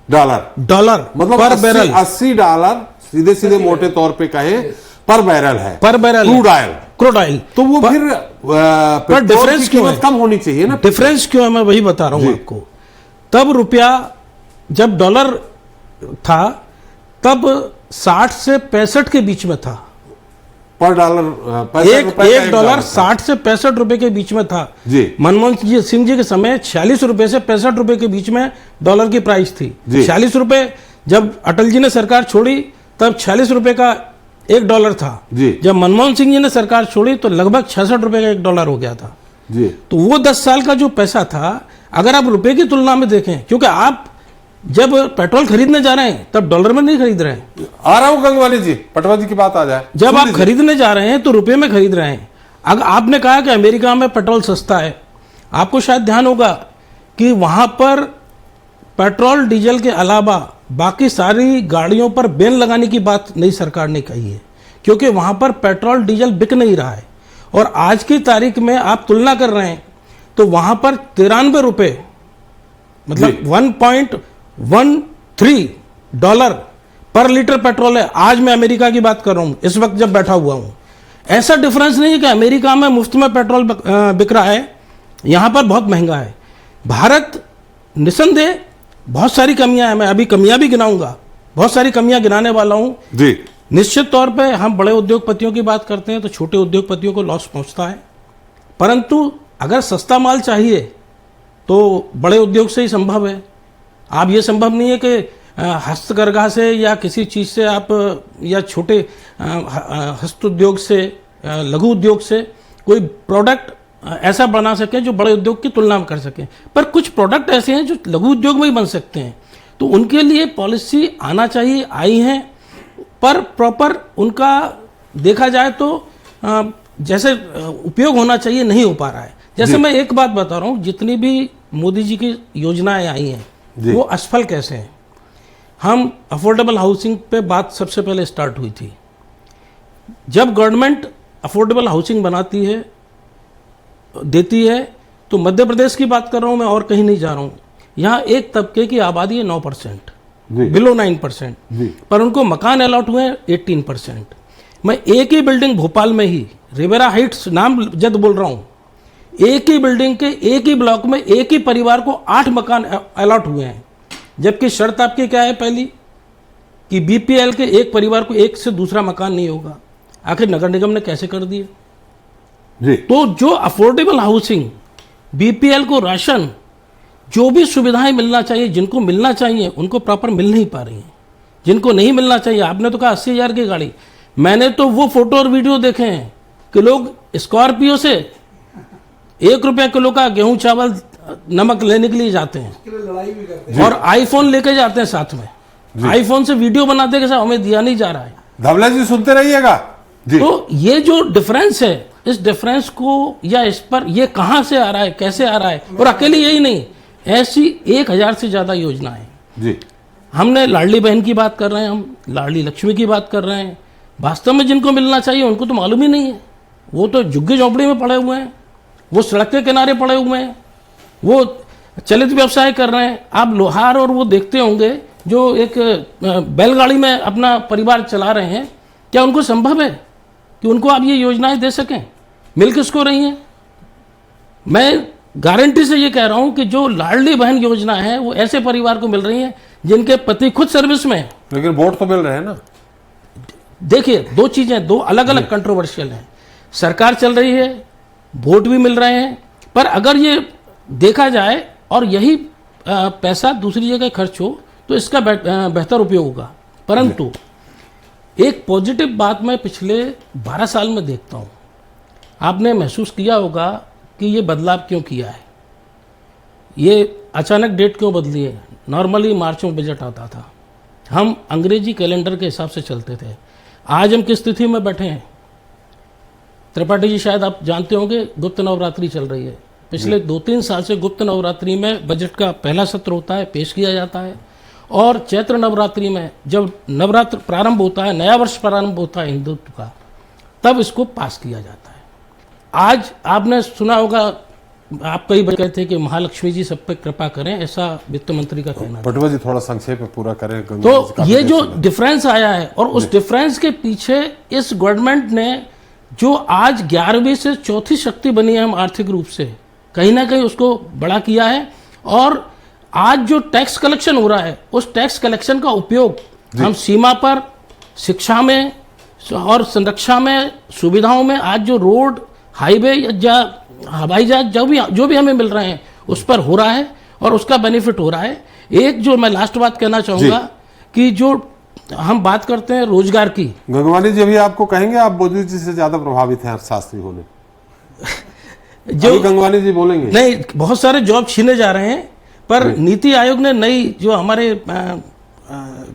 डॉलर मतलब पर बैरल, $80 सीधे मोटे तौर पे कहें पर बैरल है, पर barrel crude oil crude oil. तो वो फिर पेट्रोल की डिफरेंस क्यों कीमत है? कम होनी चाहिए ना। डिफरेंस क्यों है मैं वही बता रहा हूं जी। आपको। तब रुपया जब डॉलर था तब 60 से 65 के बीच में था। पर डॉलर एक डॉलर 60 से 65 रुपए के बीच में था जी। मनमोहन सिंह जी के समय 46 रुपए से 65 रुपए के बीच में डॉलर की प्राइस थी। जी। 46 रुपए जब अटल जी ने सरकार छोड़ी तब 46 रुपए का $1 था जी। जब मनमोहन सिंह जी ने सरकार छोड़ी तो लगभग 66 रुपए का $1 हो गया था जी। तो वो 10 साल का जो पैसा था अगर आप रुपए की तुलना में देखें, क्योंकि आप जब पेट्रोल खरीदने जा रहे हैं तब डॉलर में नहीं खरीद रहे हैं। आ रहा हूं गंगवानी जी, पटवा जी की बात आ जाए। जब सुन आप लीजिए। खरीदने जा रहे हैं तो रुपए में खरीद रहे हैं। अगर आपने कहा कि अमेरिका में पेट्रोल सस्ता है, आपको शायद ध्यान होगा कि वहां पर पेट्रोल डीजल के अलावा बाकी सारी गाड़ियों पर बैन लगाने की बात नई सरकार ने कही है, क्योंकि वहां पर पेट्रोल डीजल बिक नहीं रहा है। और आज की तारीख में आप तुलना कर रहे हैं तो वहां पर 93 रुपए मतलब 1.13 डॉलर पर लीटर पेट्रोल है। आज मैं अमेरिका की बात कर रहा हूं इस वक्त जब बैठा हुआ हूं। ऐसा डिफरेंस नहीं है कि अमेरिका में मुफ्त में पेट्रोल बिक रहा है, यहां पर बहुत महंगा है। भारत निसंदेह बहुत सारी कमियां हैं, मैं अभी कमियां भी गिनाऊंगा, बहुत सारी कमियां गिनाने वाला हूं। जी। निश्चित तौर पे हम बड़े उद्योगपतियों की बात करते हैं तो छोटे उद्योगपतियों को लॉस पहुंचता है, परंतु अगर सस्ता माल चाहिए तो बड़े उद्योग से ही संभव है। आप ये संभव नहीं है कि हस्तकरघा से या किसी चीज़ से आप या छोटे हस्त उद्योग से लघु उद्योग से कोई प्रोडक्ट ऐसा बना सकें जो बड़े उद्योग की तुलना में कर सकें। पर कुछ प्रोडक्ट ऐसे हैं जो लघु उद्योग में ही बन सकते हैं, तो उनके लिए पॉलिसी आना चाहिए, आई हैं, पर प्रॉपर उनका देखा जाए तो जैसे उपयोग होना चाहिए नहीं हो पा रहा है। जैसे मैं एक बात बता रहा हूँ, जितनी भी मोदी जी की योजनाएं आई हैं वो असफल कैसे हैं। हम अफोर्डेबल हाउसिंग पे बात सबसे पहले स्टार्ट हुई थी। जब गवर्नमेंट अफोर्डेबल हाउसिंग बनाती है देती है तो मध्य प्रदेश की बात कर रहा हूँ मैं और कहीं नहीं जा रहा हूँ, यहाँ एक तबके की आबादी है 9%, बिलो 9%, पर उनको मकान अलॉट हुए हैं 18%। मैं एक ही बिल्डिंग भोपाल में ही रिवेरा हाइट्स नाम जद बोल रहा हूँ, एक ही बिल्डिंग के एक ही ब्लॉक में एक ही परिवार को 8 मकान अलॉट हुए हैं, जबकि शर्त आपकी क्या है पहली कि बीपीएल के एक परिवार को एक से दूसरा मकान नहीं होगा। आखिर नगर निगम ने कैसे कर दिए जी। तो जो अफोर्डेबल हाउसिंग, बीपीएल को राशन, जो भी सुविधाएं मिलना चाहिए, जिनको मिलना चाहिए उनको प्रॉपर मिल नहीं पा रही हैं। जिनको नहीं मिलना चाहिए, आपने तो कहा 80,000 की गाड़ी, मैंने तो वो फोटो और वीडियो देखे हैं कि लोग स्कॉर्पियो से 1 रुपया किलो का गेहूं चावल नमक लेने के लिए जाते हैं और आईफोन लेके जाते हैं साथ में, आईफोन से वीडियो बनाते हैं कि साहब हमें दिया नहीं जा रहा है। धवला जी सुनते रहिएगा जी। तो ये जो डिफरेंस है, इस डिफरेंस को या इस पर ये कहां से आ रहा है, कैसे आ रहा है, और अकेले यही नहीं, ऐसी 1000 से ज्यादा योजनाएं जी। हमने लाडली बहन की बात कर रहे हैं, हम लाडली लक्ष्मी की बात कर रहे हैं। वास्तव में जिनको मिलना चाहिए उनको तो मालूम ही नहीं है, वो तो झुग्गी झोंपड़ी में पड़े हुए हैं, वो सड़क के किनारे पड़े हुए हैं, वो चलित व्यवसाय कर रहे हैं। आप लोहार और वो देखते होंगे जो एक बैलगाड़ी में अपना परिवार चला रहे हैं, क्या उनको संभव है कि उनको आप ये योजनाएं दे सकें? मिल किसको रही हैं? मैं गारंटी से ये कह रहा हूं कि जो लाडली बहन योजना है वो ऐसे परिवार को मिल रही है जिनके पति खुद सर्विस में है। लेकिन वोट तो मिल रहे हैं ना। देखिए, दो चीजें, दो अलग अलग कंट्रोवर्शियल हैं। सरकार चल रही है, वोट भी मिल रहे हैं, पर अगर ये देखा जाए और यही पैसा दूसरी जगह खर्च हो तो इसका बेहतर उपयोग होगा। परंतु एक पॉजिटिव बात मैं पिछले 12 साल में देखता हूँ, आपने महसूस किया होगा कि ये बदलाव क्यों किया है, ये अचानक डेट क्यों बदली है। नॉर्मली मार्च में बजट आता था, हम अंग्रेजी कैलेंडर के हिसाब से चलते थे। आज हम किस स्थिति में बैठे हैं? त्रिपाठी जी शायद आप जानते होंगे, गुप्त नवरात्रि चल रही है। पिछले 2-3 साल से गुप्त नवरात्रि में बजट का पहला सत्र होता है, पेश किया जाता है, और चैत्र नवरात्रि में जब नवरात्र प्रारंभ होता है, नया वर्ष प्रारंभ होता है हिंदुत्व का, तब इसको पास किया जाता है। आज आपने सुना होगा, आप कई बार कहते हैं कि महालक्ष्मी जी सब पे कृपा करें, ऐसा वित्त मंत्री का कहना है। पटवा जी थोड़ा संक्षेप में पूरा करें। तो ये जो डिफरेंस आया है, और उस डिफरेंस के पीछे इस गवर्नमेंट ने जो आज 11वीं से चौथी शक्ति बनी है हम आर्थिक रूप से, कहीं ना कहीं उसको बड़ा किया है। और आज जो टैक्स कलेक्शन हो रहा है, उस टैक्स कलेक्शन का उपयोग हम सीमा पर, शिक्षा में और संरक्षा में, सुविधाओं में, आज जो रोड, हाईवे या हवाई जहाज जो भी हमें मिल रहे हैं उस पर हो रहा है और उसका बेनिफिट हो रहा है। एक जो मैं लास्ट बात कहना चाहूंगा कि जो हम बात करते हैं रोजगार की, गंगवानी जी अभी आपको कहेंगे, आप मोदी जी से ज्यादा प्रभावित हैं अर्थशास्त्री होने। जो गंगवानी जी बोलेंगे नहीं, बहुत सारे जॉब छीने जा रहे हैं, पर नीति आयोग ने नई जो हमारे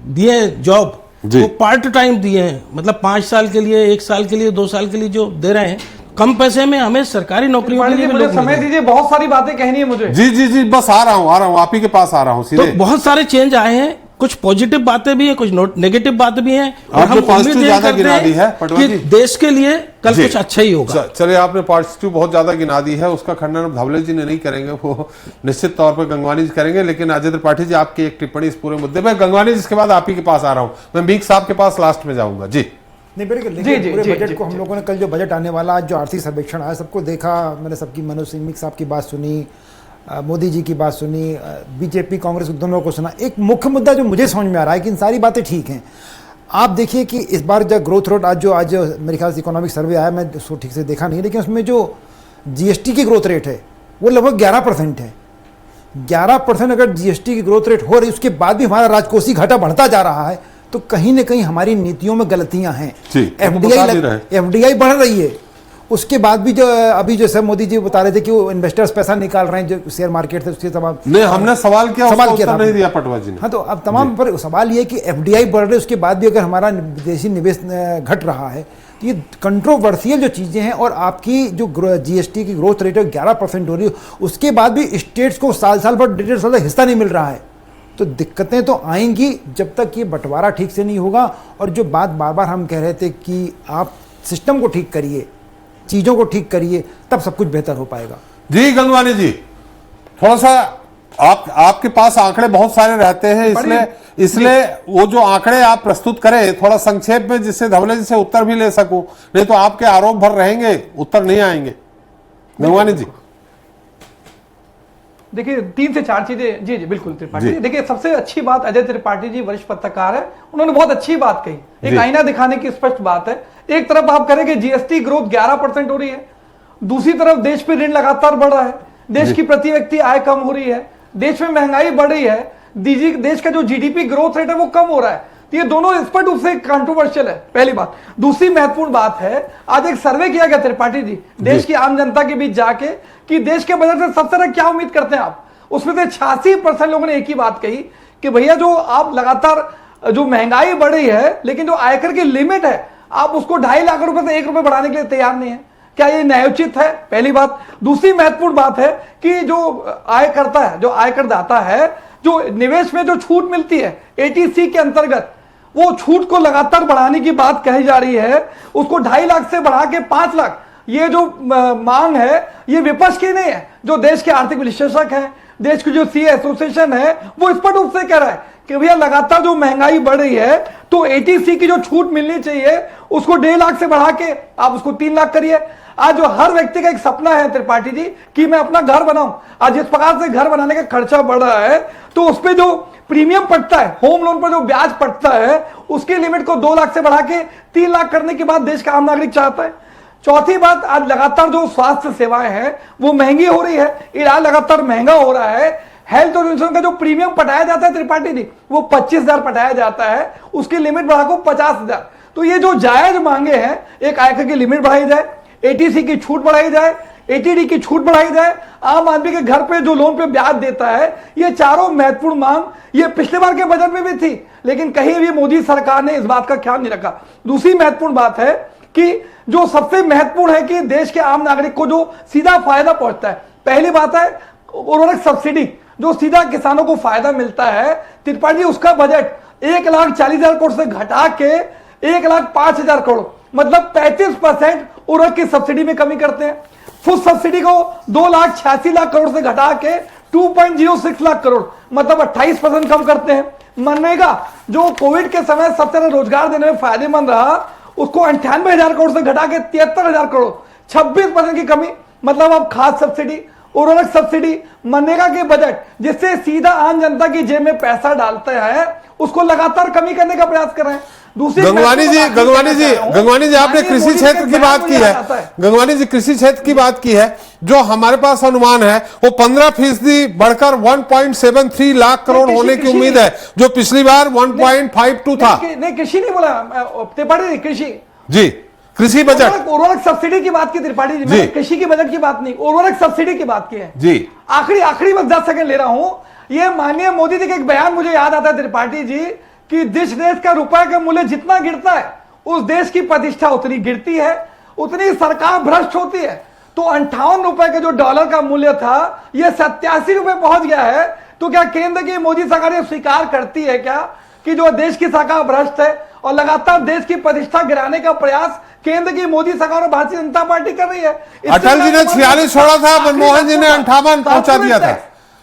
दिए जॉब, वो पार्ट टाइम दिए हैं, मतलब 5 साल के लिए, 1 साल के लिए, 2 साल के लिए जो दे रहे हैं, कम पैसे में हमें सरकारी नौकरियों के लिए भी लोग समय दीजिए, बहुत सारी बातें कहनी है मुझे। जी जी जी, बस आ रहा हूँ आप ही के पास आ रहा हूँ सीधे। तो बहुत सारे चेंज आए हैं, कुछ पॉजिटिव बातें भी हैं, कुछ नेगेटिव बातें भी हैं, और हम पॉजिटिव ज्यादा गिना दी है कि देश के लिए कल कुछ अच्छा ही होगा। चलिए, आपने पॉजिटिव बहुत ज्यादा गिना दी है, उसका खंडन धवले जी ने नहीं करेंगे, वो निश्चित तौर पर गंगवानी जी करेंगे। लेकिन अजय त्रिपाठी जी, आपकी एक टिप्पणी इस पूरे मुद्दे में। गंगवानी जी, इसके बाद आप ही के पास आ रहा हूँ, मैं मीक साहब के पास लास्ट में जाऊंगा। जी नहीं, बिल्कुल। देखिए, पूरे बजट को हम लोगों ने, कल जो बजट आने वाला, आज जो आर्थिक सर्वेक्षण आया, सबको देखा, मैंने सबकी, मनोज सिंह मीक साहब की बात सुनी, मोदी जी की बात सुनी, बीजेपी कांग्रेस दोनों को सुना। एक मुख्य मुद्दा जो मुझे समझ में आ रहा है कि इन सारी बातें ठीक हैं। आप देखिए कि इस बार जब ग्रोथ रेट, आज मेरे ख्याल से इकोनॉमिक सर्वे आया, मैं उसको ठीक से देखा नहीं, लेकिन उसमें जो जीएसटी की ग्रोथ रेट है वो लगभग 11% है। 11% अगर जीएसटी की ग्रोथ रेट हो रही, उसके बाद भी हमारा राजकोषीय घाटा बढ़ता जा रहा है, तो कहीं ना कहीं हमारी नीतियों में गलतियां हैं। एफडीआई बढ़ रही है, उसके बाद भी जो अभी जो सर मोदी जी बता रहे थे कि वो इन्वेस्टर्स पैसा निकाल रहे हैं जो शेयर मार्केट से, उसके सवाल नहीं, हमने सवाल किया था, नहीं दिया पटवा जी ने। हाँ, तो अब तमाम पर सवाल ये कि एफडीआई बढ़ रही है, उसके बाद भी अगर हमारा विदेशी निवेश घट रहा है, तो ये कंट्रोवर्सियल जो चीज़ें हैं। और आपकी जो जीएसटी की ग्रोथ रेट है 11% हो रही है, उसके बाद भी स्टेट्स को साल भर 1.5 हिस्सा नहीं मिल रहा है, तो दिक्कतें तो आएंगी जब तक ये बंटवारा ठीक से नहीं होगा। और जो बात बार बार हम कह रहे थे कि आप सिस्टम को ठीक करिए, चीजों को ठीक करिए, तब सब कुछ बेहतर हो पाएगा। जी गंगवानी जी, थोड़ा सा आपके पास आंकड़े बहुत सारे रहते हैं, इसलिए वो जो आंकड़े आप प्रस्तुत करें थोड़ा संक्षेप में, जिससे धवले जी से उत्तर भी ले सकूं, नहीं तो आपके आरोप भर रहेंगे, उत्तर नहीं आएंगे। गंगवानी जी देखिए, 3 से 4 चीजें। जी बिल्कुल त्रिपाठी जी। देखिए, सबसे अच्छी बात, अजय त्रिपाठी जी वरिष्ठ पत्रकार है, उन्होंने बहुत अच्छी बात कही, एक आईना दिखाने की स्पष्ट बात है। एक तरफ आप करेंगे जीएसटी ग्रोथ 11% हो रही है, दूसरी तरफ देश पे ऋण लगातार बढ़ रहा है, देश की प्रति व्यक्ति आय कम हो रही है, देश में महंगाई बढ़ रही है, देश का जो जीडीपी ग्रोथ रेट है वो कम हो रहा है। तो ये दोनों स्पष्ट रूप से कंट्रोवर्शियल है, पहली बात। दूसरी महत्वपूर्ण बात है, आज एक सर्वे किया गया त्रिपाठी जी, देश की आम जनता के बीच जाके, कि देश के बजट से सबसे ज्यादा क्या उम्मीद करते हैं आप। उसमें से 86% लोगों ने एक ही बात कही कि भैया, जो आप लगातार जो महंगाई बढ़ रही है, लेकिन जो आयकर की लिमिट है आप उसको 2.5 लाख रुपए से 1 रुपए बढ़ाने के लिए तैयार नहीं है। क्या ये न्यायोचित है? पहली बात। दूसरी महत्वपूर्ण बात है कि जो आय करता है, जो आयकर दाता है, जो निवेश में जो छूट मिलती है एटीसी के अंतर्गत, वो छूट को लगातार बढ़ाने की बात कही जा रही है, उसको 2.5 लाख से बढ़ा के 5 लाख। ये जो मांग है, ये विपक्ष की नहीं है, जो देश के आर्थिक विश्लेषक हैं, देश की जो सीए एसोसिएशन है, वो स्पष्ट रूप से कह रहा है कि भैया, लगातार जो महंगाई बढ़ रही है, तो एटीसी की जो छूट मिलनी चाहिए उसको 1.5 लाख से बढ़ा के आप उसको 3 लाख करिए। आज जो हर व्यक्ति का एक सपना है त्रिपाठी जी कि मैं अपना घर बनाऊं, आज जिस प्रकार से घर बनाने का खर्चा बढ़ रहा है, तो उस पर जो प्रीमियम पड़ता है, होम लोन पर जो ब्याज पड़ता है, उसकी लिमिट को 2 लाख से बढ़ा के 3 लाख करने की बात देश का आम नागरिक चाहता है। चौथी बात, आज लगातार जो स्वास्थ्य सेवाएं हैं वो महंगी हो रही है, इलाज लगातार महंगा हो रहा है। हेल्थ और इंश्योरेंस का जो प्रीमियम पटाया जाता है त्रिपाठी जी, वो 25,000 पटाया जाता है, उसकी लिमिट बढ़ाकर 50,000। तो ये जो जायज मांगे हैं, एक आयकर की लिमिट बढ़ाई जाए, एटीसी की छूट बढ़ाई जाए, एटीडी की छूट बढ़ाई जाए, आम आदमी के घर पे जो लोन पे ब्याज देता है, ये चारों महत्वपूर्ण मांग ये पिछले बार के बजट में भी थी, लेकिन कहीं भी मोदी सरकार ने इस बात का ख्याल नहीं रखा। दूसरी महत्वपूर्ण बात है कि जो सबसे महत्वपूर्ण है कि देश के आम नागरिक को जो सीधा फायदा पहुंचता है, पहली बात है उर्वरक सब्सिडी, जो सीधा किसानों को फायदा मिलता है। त्रिपाठी, उसका बजट 1,40,000 करोड़ से घटा के 1,05,000 करोड़, मतलब 35% उर्वरक की सब्सिडी में कमी करते हैं। फूड सब्सिडी को 2,86,00,000 करोड़ से घटा के 2.06 लाख करोड़, मतलब 28% कम करते हैं। मनरेगा, जो कोविड के समय सबसे ज्यादा रोजगार देने में फायदेमंद रहा, उसको 98,000 करोड़ से घटा के 73,000 करोड़, 26% की कमी। मतलब अब खाद सब्सिडी, उर्वरक सब्सिडी, मनरेगा के बजट जिससे सीधा आम जनता की जेब में पैसा डालते हैं, उसको लगातार कमी करने का प्रयास कर रहे हैं। दूसरी गंगवानी जी आपने कृषि क्षेत्र की बात की है, गंगवानी जी कृषि क्षेत्र की बात की है, जो हमारे पास अनुमान है वो 15% बढ़कर 1.73 लाख करोड़ होने की उम्मीद है, जो पिछली बार 1.52 था। नहीं, कृषि नहीं बोला त्रिपाठी, कृषि जी, कृषि बजट, उर्वरक सब्सिडी की बात की त्रिपाठी जी, मैंने कृषि की बजट की बात नहीं, उर्वरक सब्सिडी की बात की है जी। आखिरी बस 10 सेकंड ले रहा हूं। ये माननीय मोदी जी का एक बयान मुझे याद आता है त्रिपाठी जी, कि जिस देश का रुपए का मूल्य जितना गिरता है उस देश की प्रतिष्ठा उतनी गिरती है, उतनी सरकार भ्रष्ट होती है। तो 58 रुपए का जो डॉलर का मूल्य था यह 87 रुपए पहुंच गया है। तो क्या केंद्र की मोदी सरकार ये स्वीकार करती है क्या कि जो देश की सरकार भ्रष्ट है और लगातार देश की प्रतिष्ठा गिराने का प्रयास केंद्र की मोदी सरकार और भारतीय जनता पार्टी कर रही है? अटल जी ने 46 छोड़ा था, मनमोहन जी ने 58 पहुंचा दिया था।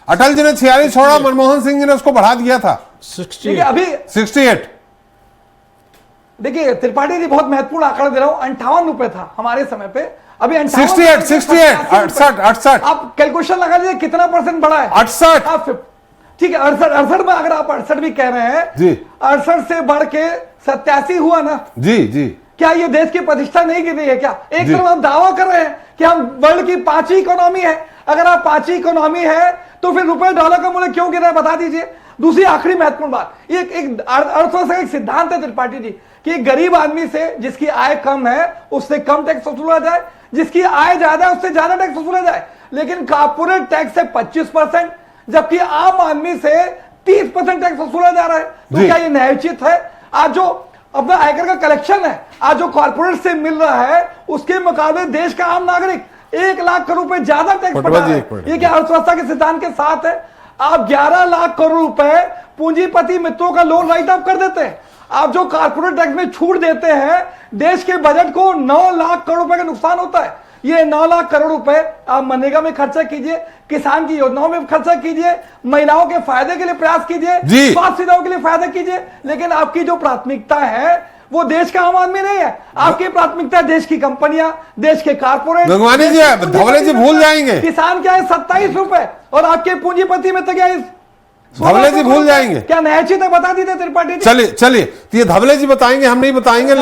अटल जी ने 46 छोड़ा, मनमोहन सिंह जी ने उसको बढ़ा दिया था 68। देखिए त्रिपाठी जी, बहुत महत्वपूर्ण आंकड़ा दे रहा हूं, 58 रुपए था हमारे समय पे, अभी 68। आप कैलकुलेशन लगा लीजिए कितना परसेंट बढ़ा है। 68, ठीक है, 68 में अगर आप 68 भी कह रहे हैं जी, 68 से बढ़ के 87 हुआ ना जी जी। क्या ये देश की प्रतिष्ठा नहीं गिर रही है क्या? एक तरफ हम दावा कर रहे हैं कि हम वर्ल्ड की 5वीं इकोनॉमी है, अगर आप 5वीं इकोनॉमी है तो फिर रुपए डॉलर का मूल्य क्यों गिर रहा है, बता दीजिए। दूसरी आखिरी महत्वपूर्ण बात, एक अर्थव्यवस्था का एक सिद्धांत है त्रिपाठी जी, कि गरीब आदमी से जिसकी आय कम है उससे कम टैक्स वसूला जाए, जिसकी आय ज्यादा है उससे ज्यादा टैक्स वसूला जाए। लेकिन कॉर्पोरेट टैक्स से 25%, जबकि आम आदमी से 30% टैक्स वसूला जा रहा है। तो क्या ये न्यायोचित है? आज जो अपना आयकर का कलेक्शन है, आज जो कॉर्पोरेट से मिल रहा है, उसके मुकाबले देश का आम नागरिक 1 लाख करोड़ रुपए ज्यादा टैक्स पटा है। ये क्या अर्थव्यवस्था के सिद्धांत के साथ है? आप 11 लाख करोड़ रुपए पूंजीपति मित्रों का लोन राइट ऑफ कर देते हैं। आप जो कॉर्पोरेट टैक्स में छूट देते हैं, देश के बजट को 9 लाख करोड़ रुपए का नुकसान होता है। ये 9 लाख करोड़ रुपए आप मनरेगा में खर्चा कीजिए, किसान की योजनाओं में खर्चा कीजिए, महिलाओं के फायदे के लिए प्रयास कीजिए, स्वास्थ्य सुविधाओं के लिए फायदा कीजिए, लेकिन आपकी जो प्राथमिकता है वो देश का आम आदमी नहीं है। आपकी प्राथमिकता देश की कंपनियां, देश के कारपोरेट। गंगवानी जी, धवले जी भूल जाएंगे, किसान क्या है 27 रुपए और आपके पूंजीपति में तो क्या है, धवले जी भूल जाएंगे। क्या न्यायोचित है, बता दीजिए त्रिपाठी। चलिए तो ये धवले जी बताएंगे, हम नहीं बताएंगे,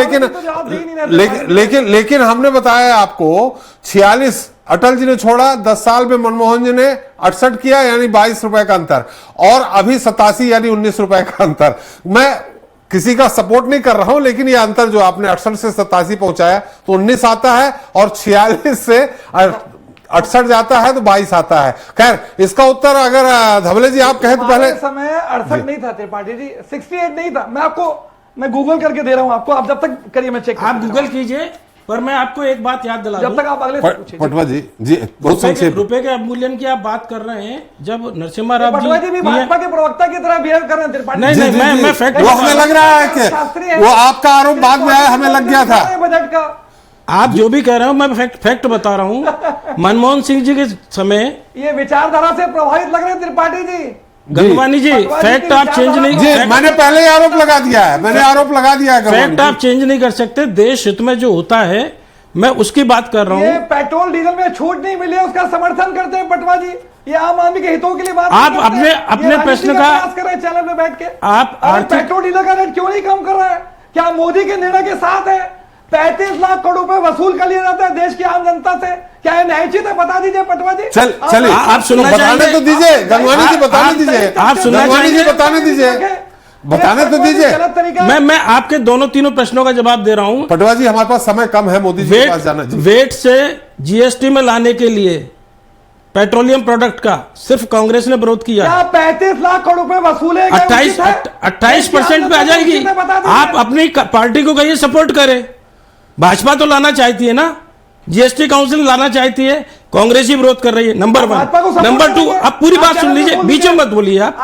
लेकिन हमने बताया आपको 46 अटल जी ने छोड़ा, 10 साल में मनमोहन जी ने 68 किया, यानी 22 रुपए का अंतर, और अभी 87 यानी 19 रुपए का अंतर। मैं किसी का सपोर्ट नहीं कर रहा हूं, लेकिन ये अंतर जो आपने 68 से 87 पहुंचाया तो 19 आता है, और 46 से 68 जाता है तो 22 आता है। खैर, इसका उत्तर अगर धवले जी आप कहें तो पहले समय 68 नहीं था त्रिपाठी जी, 68 नहीं था। मैं गूगल करके दे रहा हूं आपको, आप जब तक करिए, मैं चेक, आप गूगल कीजिए, पर मैं आपको एक बात याद दिला दूं, जब तक आप अगले पटवा जी बहुत संक्षेप, रुपए के अवमूल्यन की आप बात कर रहे हैं, जब नरसिम्हा राव जी भी भाजपा के प्रवक्ता की तरह बिहेव कर रहे हैं त्रिपाठी। नहीं, मैं फैक्ट, वो हमें लग रहा है कि वो आपका आरोप बाद में आया, हमें लग गया था बजट का। आप जो भी कह रहे हो मैं फैक्ट बता रहा हूं। मनमोहन सिंह जी के समय ये विचारधारा से प्रभावित लग रहे हैं त्रिपाठी जी। गंगवानी जी, फैक्ट आप चेंज नहीं, जी मैंने पहले आरोप लगा दिया है, फैक्ट आप चेंज नहीं कर सकते। देश हित में जो होता है मैं उसकी बात कर रहा हूं। पेट्रोल डीजल में छूट नहीं मिली है, उसका समर्थन करते हैं पटवा जी, ये आम आदमी के हितों के लिए बात आप अपने प्रश्न का कर रहे हैं चैनल में बैठ के। आप पेट्रोल डीजल का रेट क्यों नहीं कम कर रहे हैं? क्या मोदी के निर्णय के साथ है? 35 लाख करोड़ रुपए वसूल कर लिया जाता है देश की आम जनता से, क्या ये न्यायोचित है? बता दीजिए पटवा जी। चलिए आप सुनना बताने तो दीजिए, गंगवानी जी बताने दीजिए, आप सुनना चाहिए, बताने तो दीजिए। मैं आपके दोनों तीनों प्रश्नों का जवाब दे रहा हूं। पटवा जी, हमारे पास समय कम है, मोदी जी के पास जाना। वेट से जीएसटी में लाने के लिए पेट्रोलियम प्रोडक्ट का सिर्फ कांग्रेस ने विरोध किया। 35 लाख करोड़ रुपए वसूले 28% पे आ जाएगी। आप अपनी पार्टी को कहिए सपोर्ट करे। भाजपा तो लाना चाहती है ना, जीएसटी काउंसिल लाना चाहती है, कांग्रेस ही विरोध कर रही है। नंबर 1। नंबर 2, आप पूरी बात सुन लीजिए, बीच में मत बोलिए आप।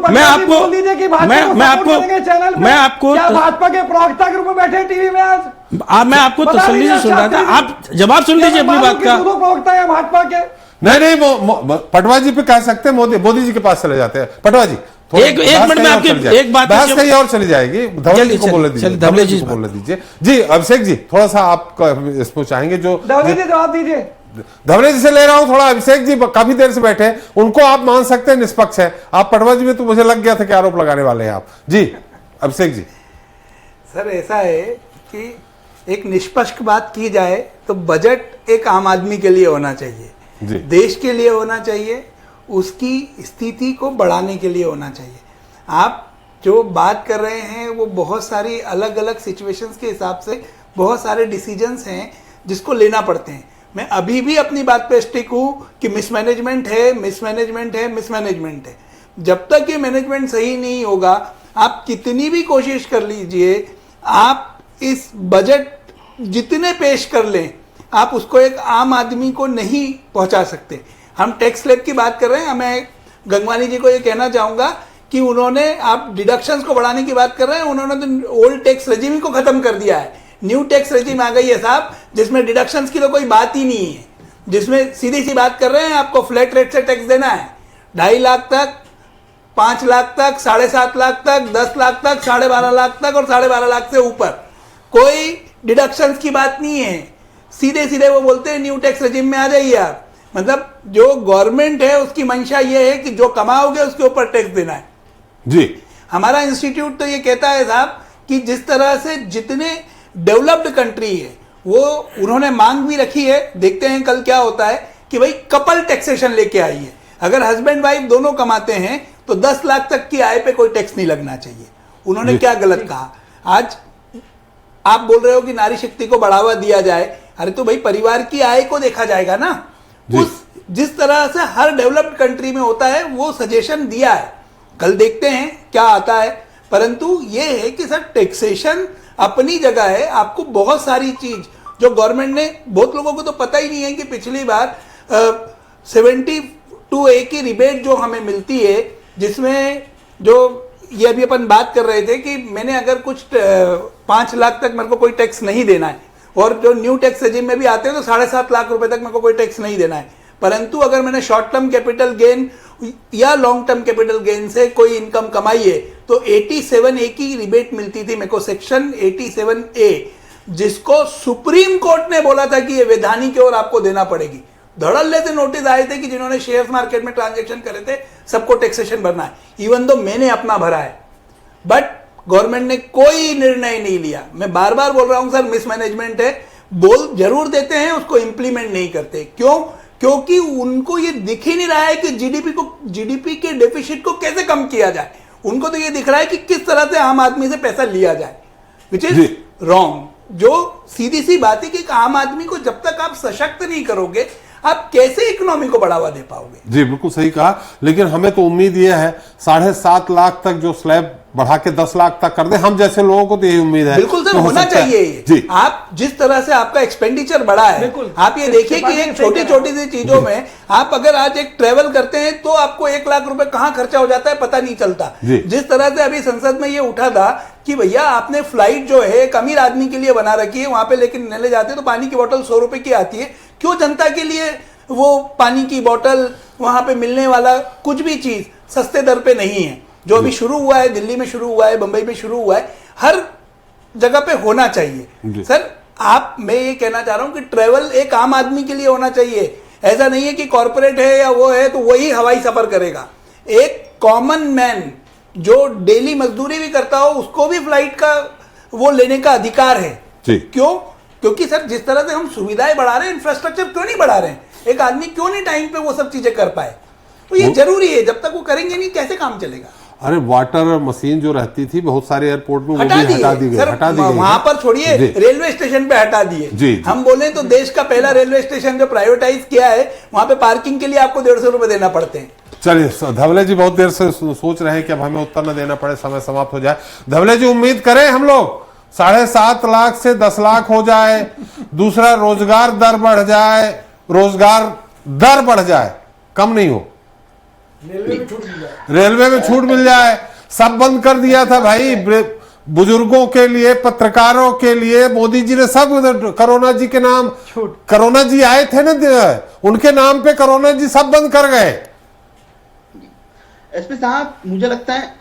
मैं आपको भाजपा के प्रवक्ता के रूप में बैठे टीवी में आज मैं आपको तसल्ली से सुन रहा था, आप जवाब सुन लीजिए अपनी बात का। प्रवक्ता है भाजपा के। नहीं, पटवा जी पे कह सकते हैं, मोदी जी के पास चले जाते हैं। पटवा जी एक मिनट में आपकी एक बात बहस कहीं और चली जाएगी। धवले जी को बोलने दीजिए, धवले जी को बोलने दीजिए। जी अभिषेक जी थोड़ा सा आप इसमें चाहेंगे जो धवले जी जवाब दीजिए। धवले जी से ले रहा हूं थोड़ा। अभिषेक जी काफी देर से बैठे, उनको आप मान सकते हैं निष्पक्ष है। आप पटवा जी में तो मुझे लग गया था कि आरोप लगाने वाले हैं आप। जी अभिषेक जी। सर ऐसा है कि एक निष्पक्ष बात की जाए तो बजट एक आम आदमी के लिए होना चाहिए, देश के लिए होना चाहिए, उसकी स्थिति को बढ़ाने के लिए होना चाहिए। आप जो बात कर रहे हैं वो बहुत सारी अलग अलग सिचुएशंस के हिसाब से बहुत सारे डिसीजंस हैं जिसको लेना पड़ते हैं। मैं अभी भी अपनी बात पे स्टिक हूं कि मिसमैनेजमेंट है, मिसमैनेजमेंट है, मिसमैनेजमेंट है। जब तक ये मैनेजमेंट सही नहीं होगा, आप कितनी भी कोशिश कर लीजिए, आप इस बजट जितने पेश कर लें, आप उसको एक आम आदमी को नहीं पहुंचा सकते। हम टैक्स स्लैब की बात कर रहे हैं। मैं गंगवानी जी को ये कहना चाहूंगा कि उन्होंने, आप डिडक्शंस को बढ़ाने की बात कर रहे हैं, उन्होंने तो ओल्ड टैक्स रेजिम को खत्म कर दिया है। न्यू टैक्स रेजिम आ गई है साहब, जिसमें डिडक्शंस की तो कोई बात ही नहीं है, जिसमें सीधी सी बात कर रहे हैं आपको फ्लैट रेट से टैक्स देना है। 2.5 लाख तक, 5 लाख तक, 7.5 लाख तक, 10 लाख तक, 12.5 लाख तक और 12.5 लाख से ऊपर कोई डिडक्शंस की बात नहीं है। सीधे सीधे वो बोलते हैं न्यू टैक्स रेजिम में आ जाइए आप। मतलब जो गवर्नमेंट है उसकी मंशा ये है कि जो कमाओगे उसके ऊपर टैक्स देना है। जी हमारा इंस्टीट्यूट तो ये कहता है साहब कि जिस तरह से जितने डेवलप्ड कंट्री है वो उन्होंने मांग भी रखी है, देखते हैं कल क्या होता है, कि भाई कपल टैक्सेशन लेके आई है। अगर हस्बैंड वाइफ दोनों कमाते हैं तो 10 लाख तक की आय पे कोई टैक्स नहीं लगना चाहिए। उन्होंने क्या गलत कहा? आज आप बोल रहे हो कि नारी शक्ति को बढ़ावा दिया जाए, अरे तो भाई परिवार की आय को देखा जाएगा ना। उस जिस तरह से हर डेवलप्ड कंट्री में होता है वो सजेशन दिया है, कल देखते हैं क्या आता है। परंतु ये है कि सर टैक्सेशन अपनी जगह है। आपको बहुत सारी चीज जो गवर्नमेंट ने, बहुत लोगों को तो पता ही नहीं है कि पिछली बार 72A की रिबेट जो हमें मिलती है, जिसमें जो ये अभी अपन बात कर रहे थे कि मैंने अगर कुछ 5 लाख तक मेरे को कोई टैक्स नहीं देना है, और जो न्यू टैक्स रेजिम में भी आते हैं तो 7.5 लाख रुपए तक मेरे को कोई टैक्स नहीं देना है। परंतु अगर मैंने शॉर्ट टर्म कैपिटल गेन या लॉन्ग टर्म कैपिटल गेन से कोई इनकम कमाई है तो 87A की रिबेट मिलती थी मेरे को, सेक्शन 87A, जिसको सुप्रीम कोर्ट ने बोला था कि ये वैधानिक है और आपको देना पड़ेगी। धड़ल्ले से नोटिस आए थे कि जिन्होंने शेयर मार्केट में ट्रांजेक्शन करे थे सबको टैक्सेशन भरना है। इवन दो मैंने अपना भरा है, बट गवर्नमेंट ने कोई निर्णय नहीं लिया। मैं बार बार बोल रहा हूं सर, मिसमैनेजमेंट है। बोल जरूर देते हैं, उसको इंप्लीमेंट नहीं करते। क्यों? क्योंकि उनको ये दिख ही नहीं रहा है कि जीडीपी के डेफिसिट को कैसे कम किया जाए। उनको तो ये दिख रहा है कि किस तरह से आम आदमी से पैसा लिया जाए, विच इज रॉन्ग। जो सीधी सी बात है कि एक आम आदमी को जब तक आप सशक्त नहीं करोगे, आप कैसे इकोनॉमी को बढ़ावा दे पाओगे? जी बिल्कुल सही कहा। लेकिन हमें तो उम्मीद यह है 7.5 लाख तक जो स्लैब बढ़ा के 10 लाख तक कर दे, हम जैसे लोगों को तो यही उम्मीद है। बिल्कुल सर, होना चाहिए ये। आप जिस तरह से आपका एक्सपेंडिचर बढ़ा है, आप ये देखिए कि एक छोटी छोटी सी चीजों में आप अगर आज एक ट्रेवल करते हैं तो आपको 1 लाख रुपए कहां खर्चा हो जाता है पता नहीं चलता। जिस तरह से अभी संसद में ये उठा था कि भैया आपने फ्लाइट जो है एक अमीर आदमी के लिए बना रखी है, वहां पे लेकिन ले जाते तो पानी की बोतल 100 रुपए की आती है। क्यों जनता के लिए वो पानी की बोतल, वहां पे मिलने वाला कुछ भी चीज सस्ते दर पे नहीं है? जो अभी शुरू हुआ है, दिल्ली में शुरू हुआ है, बंबई में शुरू हुआ है, हर जगह पे होना चाहिए। सर मैं ये कहना चाह रहा हूं कि ट्रेवल एक आम आदमी के लिए होना चाहिए। ऐसा नहीं है कि कॉर्पोरेट है या वो है तो वही हवाई सफर करेगा। एक कॉमन मैन जो डेली मजदूरी भी करता हो उसको भी फ्लाइट का वो लेने का अधिकार है। क्यों? क्योंकि सर जिस तरह से हम सुविधाएं बढ़ा रहे हैं, इंफ्रास्ट्रक्चर क्यों नहीं बढ़ा रहे हैं? एक आदमी क्यों नहीं टाइम पे वो सब चीजें कर पाए? तो ये जरूरी है। जब तक वो करेंगे नहीं कैसे काम चलेगा? अरे वाटर मशीन जो रहती थी बहुत सारे एयरपोर्ट में, वो भी हटा दी गई। वहां पर छोड़िए, रेलवे स्टेशन पे हटा दिए। हम बोले तो देश का पहला रेलवे स्टेशन जो प्राइवेटाइज किया है, वहां पे पार्किंग के लिए आपको 150 रुपए देना पड़ते हैं। चलिए, धवले जी बहुत देर से सोच रहे हैं कि अब हमें उत्तर न देना पड़े, समय समाप्त हो जाए। धवले जी, उम्मीद करें हम लोग 7.5 लाख से 10 लाख हो जाए, दूसरा रोजगार दर बढ़ जाए, रोजगार दर बढ़ जाए, कम नहीं हो, रेलवे में छूट मिल जाए। सब बंद कर दिया था भाई, बुजुर्गों के लिए, पत्रकारों के लिए मोदी जी ने सब, कोरोना जी के नाम, कोरोना जी आए थे ना, उनके नाम पे कोरोना जी सब बंद कर गए। एसपी साहब, मुझे लगता है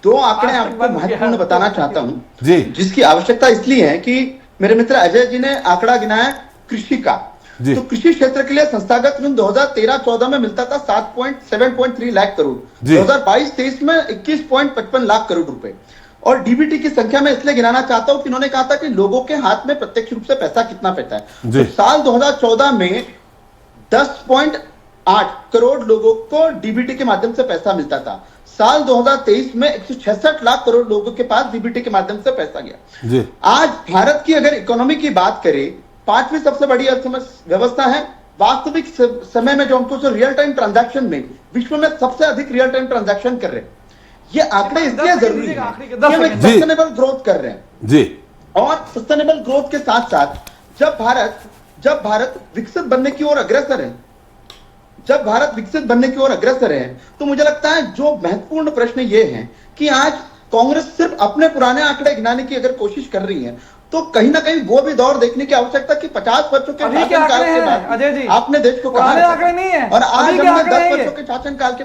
दो आंकड़े आपको महत्वपूर्ण बताना चाहता हूं जी, जिसकी आवश्यकता इसलिए है कि मेरे मित्र अजय जी ने आंकड़ा गिनाया कृषि का। तो कृषि क्षेत्र के लिए संस्थागत ऋण 2013-14 में मिलता था 7.3 लाख करोड़, 2022-23 में 21.55 लाख करोड़ रुपए। और डीबीटी की संख्या में इसलिए गिनाना चाहता हूं कि उन्होंने कहा था कि लोगों के हाथ में प्रत्यक्ष रूप से पैसा कितना पैसा है। तो साल 2014 में 10.8 करोड़ लोगों को डीबीटी के माध्यम से पैसा मिलता था। साल 2023 में 166 लाख करोड़ लोगों के पास डीबीटी के माध्यम से पैसा गया। आज भारत की अगर इकोनॉमी की बात करें, 5वीं सबसे बड़ी अर्थव्यवस्था है। वास्तविक समय में जो हमको जो रियल टाइम ट्रांजैक्शन में विश्व में सबसे अधिक रियल टाइम ट्रांजैक्शन कर रहे हैं। ये आंकड़े इसलिए जरूरी है कि हम एक सस्टेनेबल ग्रोथ कर रहे हैं जी। और सस्टेनेबल ग्रोथ के साथ साथ जब भारत विकसित बनने की ओर अग्रसर है, तो मुझे लगता है जो महत्वपूर्ण प्रश्न ये है कि आज कांग्रेस सिर्फ अपने पुराने आंकड़े गिनाने की अगर कोशिश कर रही है, तो कहीं ना कहीं वो भी दौर देखने की आवश्यकता कि 50 वर्षों के शासनकाल के बाद आपने देश को कहा आंकड़े नहीं है और आज हमने 10 वर्षों के शासनकाल के।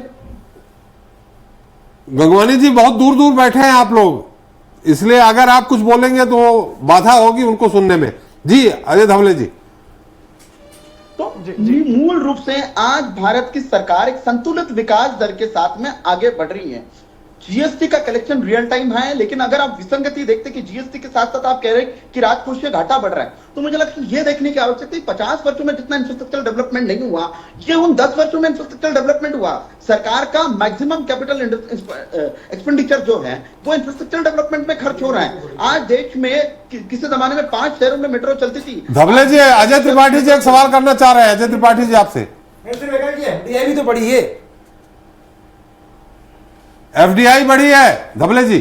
गंगवानी जी, बहुत दूर दूर बैठे हैं आप लोग, इसलिए अगर आप कुछ बोलेंगे तो बाधा होगी उनको सुनने में। जी अजय धवले जी। तो मूल रूप से आज भारत की सरकार एक संतुलित विकास दर के साथ में आगे बढ़ रही है। जीएसटी का कलेक्शन रियल टाइम है, लेकिन अगर आप विसंगति देखते कि जीएसटी के साथ साथ आप कह रहे हैं कि राजकोषीय घाटा बढ़ रहा है, तो मुझे लगता है ये देखने की आवश्यकता है 50 वर्षों में जितना इंफ्रास्ट्रक्चर डेवलपमेंट नहीं हुआ, ये उन 10 वर्षों में इंफ्रास्ट्रक्चर डेवलपमेंट हुआ। सरकार का मैक्सिमम कैपिटल एक्सपेंडिचर जो है वो इंफ्रास्ट्रक्चर डेवलपमेंट में खर्च हो रहा है। आज देश में किसी जमाने में 5 शहरों में मेट्रो चलती थी। धवले जी, अजय त्रिपाठी जी एक सवाल करना चाह रहे हैं। अजय त्रिपाठी जी आपसे। एफडीआई भी तो बढ़ी है, एफडीआई बढ़ी है धवले जी।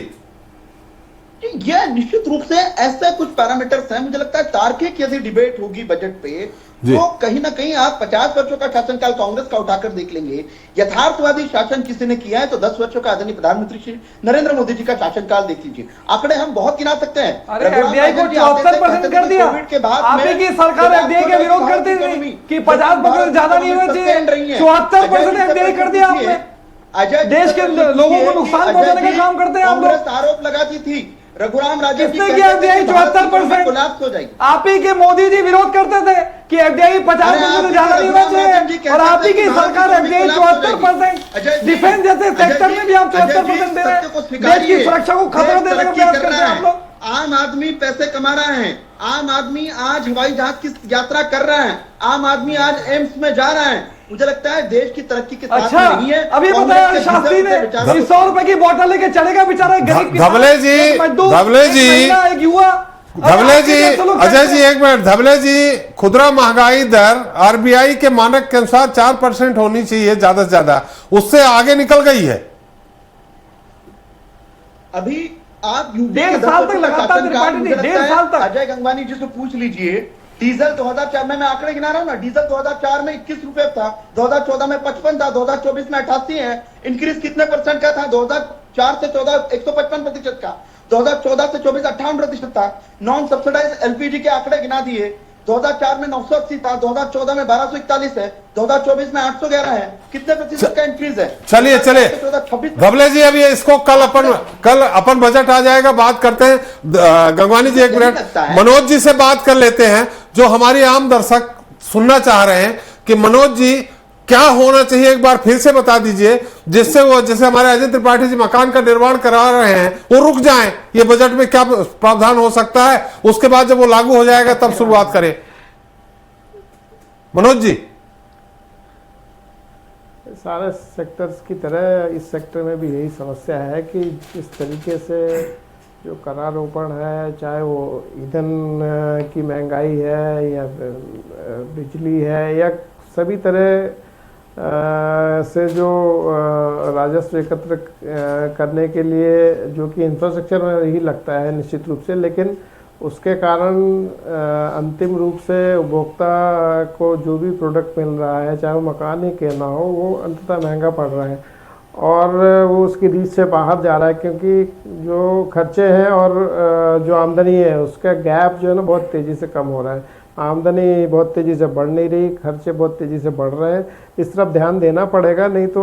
यह निश्चित रूप से ऐसे कुछ पैरामीटर्स हैं, मुझे लगता है तार्किक यदि डिबेट होगी बजट पे तो कहीं ना कहीं आप 50 वर्षों का शासनकाल कांग्रेस का उठाकर देख लेंगे। यथार्थवादी शासन किसी ने किया है तो 10 वर्षों का आदरणीय प्रधानमंत्री श्री नरेंद्र मोदी जी का शासनकाल देख लीजिए। आंकड़े हम बहुत गिना सकते हैं। अरे एफडीआई को 74% कर दिया। आपकी की सरकार एफडीआई के विरोध करती थी कि 50% ज्यादा नहीं होना चाहिए, 74% एफडीआई कर दिया आपने। देश के लोगों को नुकसान पहुंचाने का काम करते हैं आप लोग। आरोप लगाती थी रघुराम राजन जी, किसने किया एफडीआई 74%? हो जाएगी। आप ही के मोदी जी विरोध करते थे कि एफडीआई 50% से ज्यादा नहीं होना चाहिए, और आप ही की सरकार एफडीआई 74%। डिफेंस जैसे सेक्टर में भी आप 74% दे रहे हैं। देश की सुरक्षा को खतरा देने का प्रयास करते हैं आप लोग। आम आदमी पैसे कमा रहा है, आम आदमी आज हवाई जहाज की यात्रा कर रहा है, आम आदमी आज एम्स में जा रहा है। मुझे लगता है देश की तरक्की के साथ नहीं है। अभी बताया शास्त्री ने 100 रुपए की बोतल लेके चलेगा बेचारा गरीब धवले जी, एक युवा। धवले जी, अजय जी एक मिनट। धवले जी, खुदरा महंगाई दर आरबीआई के मानक के अनुसार 4% होनी चाहिए ज्यादा से ज्यादा, उससे आगे निकल गई है। अभी आप 1.5 साल तक लगातार 1.5 साल तक। अजय गंगवानी जी से पूछ लीजिए, डीजल 2004 में, मैं आंकड़े गिना रहा हूं ना, डीजल 2004 में 21 रुपए था, 2014 में 55 था, 2024 में 88 है। इंक्रीज कितने परसेंट का था? 2004 से 14 155% का, 2014 से 24 58% था। नॉन सब्सिडाइज एलपीजी के आंकड़े गिना दिए, 2004 में 980 था, 2014 में 1241 है, 2024 में 811 है। कितने प्रतिशत का इंक्रीज है? चलिए धवले जी, अभी इसको कल अपन बजट आ जाएगा, बात करते हैं। गंगवानी जी एक मिनट, मनोज जी से बात कर लेते हैं जो हमारी आम दर्शक सुनना चाह रहे हैं कि मनोज जी क्या होना चाहिए, एक बार फिर से बता दीजिए, जिससे वो, जैसे हमारे अजय त्रिपाठी जी मकान का निर्माण करा रहे हैं, वो रुक जाएं। ये बजट में क्या प्रावधान हो सकता है, उसके बाद जब वो लागू हो जाएगा तब शुरुआत करें। मनोज जी। सारे सेक्टर्स की तरह इस सेक्टर में भी यही समस्या है कि जिस तरीके से जो करारोपण है, चाहे वो ईंधन की महंगाई है या बिजली है या सभी तरह से जो राजस्व एकत्र करने के लिए, जो कि इंफ्रास्ट्रक्चर में ही लगता है निश्चित रूप से, लेकिन उसके कारण अंतिम रूप से उपभोक्ता को जो भी प्रोडक्ट मिल रहा है, चाहे वो मकान ही क्यों ना हो, वो अंततः महंगा पड़ रहा है और वो उसकी रीच से बाहर जा रहा है, क्योंकि जो खर्चे हैं और जो आमदनी है उसका गैप जो है ना बहुत तेज़ी से कम हो रहा है। आमदनी बहुत तेज़ी से बढ़ नहीं रही, खर्चे बहुत तेज़ी से बढ़ रहे हैं। इस तरफ ध्यान देना पड़ेगा, नहीं तो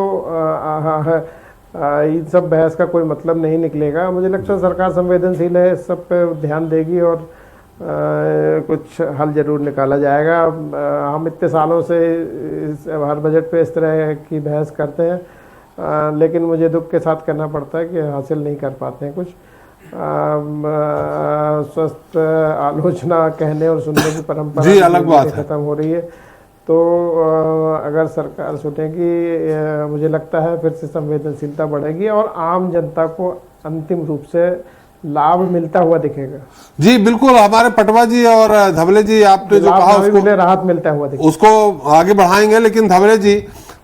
इन सब बहस का कोई मतलब नहीं निकलेगा। मुझे लगता है सरकार संवेदनशील है, इस सब पे ध्यान देगी और कुछ हल जरूर निकाला जाएगा। हम इतने सालों से हर बजट पे इस तरह की बहस करते हैं, लेकिन मुझे दुख के साथ कहना पड़ता है कि हासिल नहीं कर पाते हैं कुछ। स्वस्थ आलोचना कहने और सुनने की परंपरा जी अलग बात है, खत्म हो रही है। तो अगर सरकार सुनेगी, मुझे लगता है फिर से संवेदनशीलता बढ़ेगी और आम जनता को अंतिम रूप से लाभ मिलता हुआ दिखेगा। जी बिल्कुल, हमारे पटवा जी और धवले जी आपने जो कहा उसको राहत मिलता हुआ दिखेगा, उसको आगे बढ़ाएंगे। लेकिन धवले जी,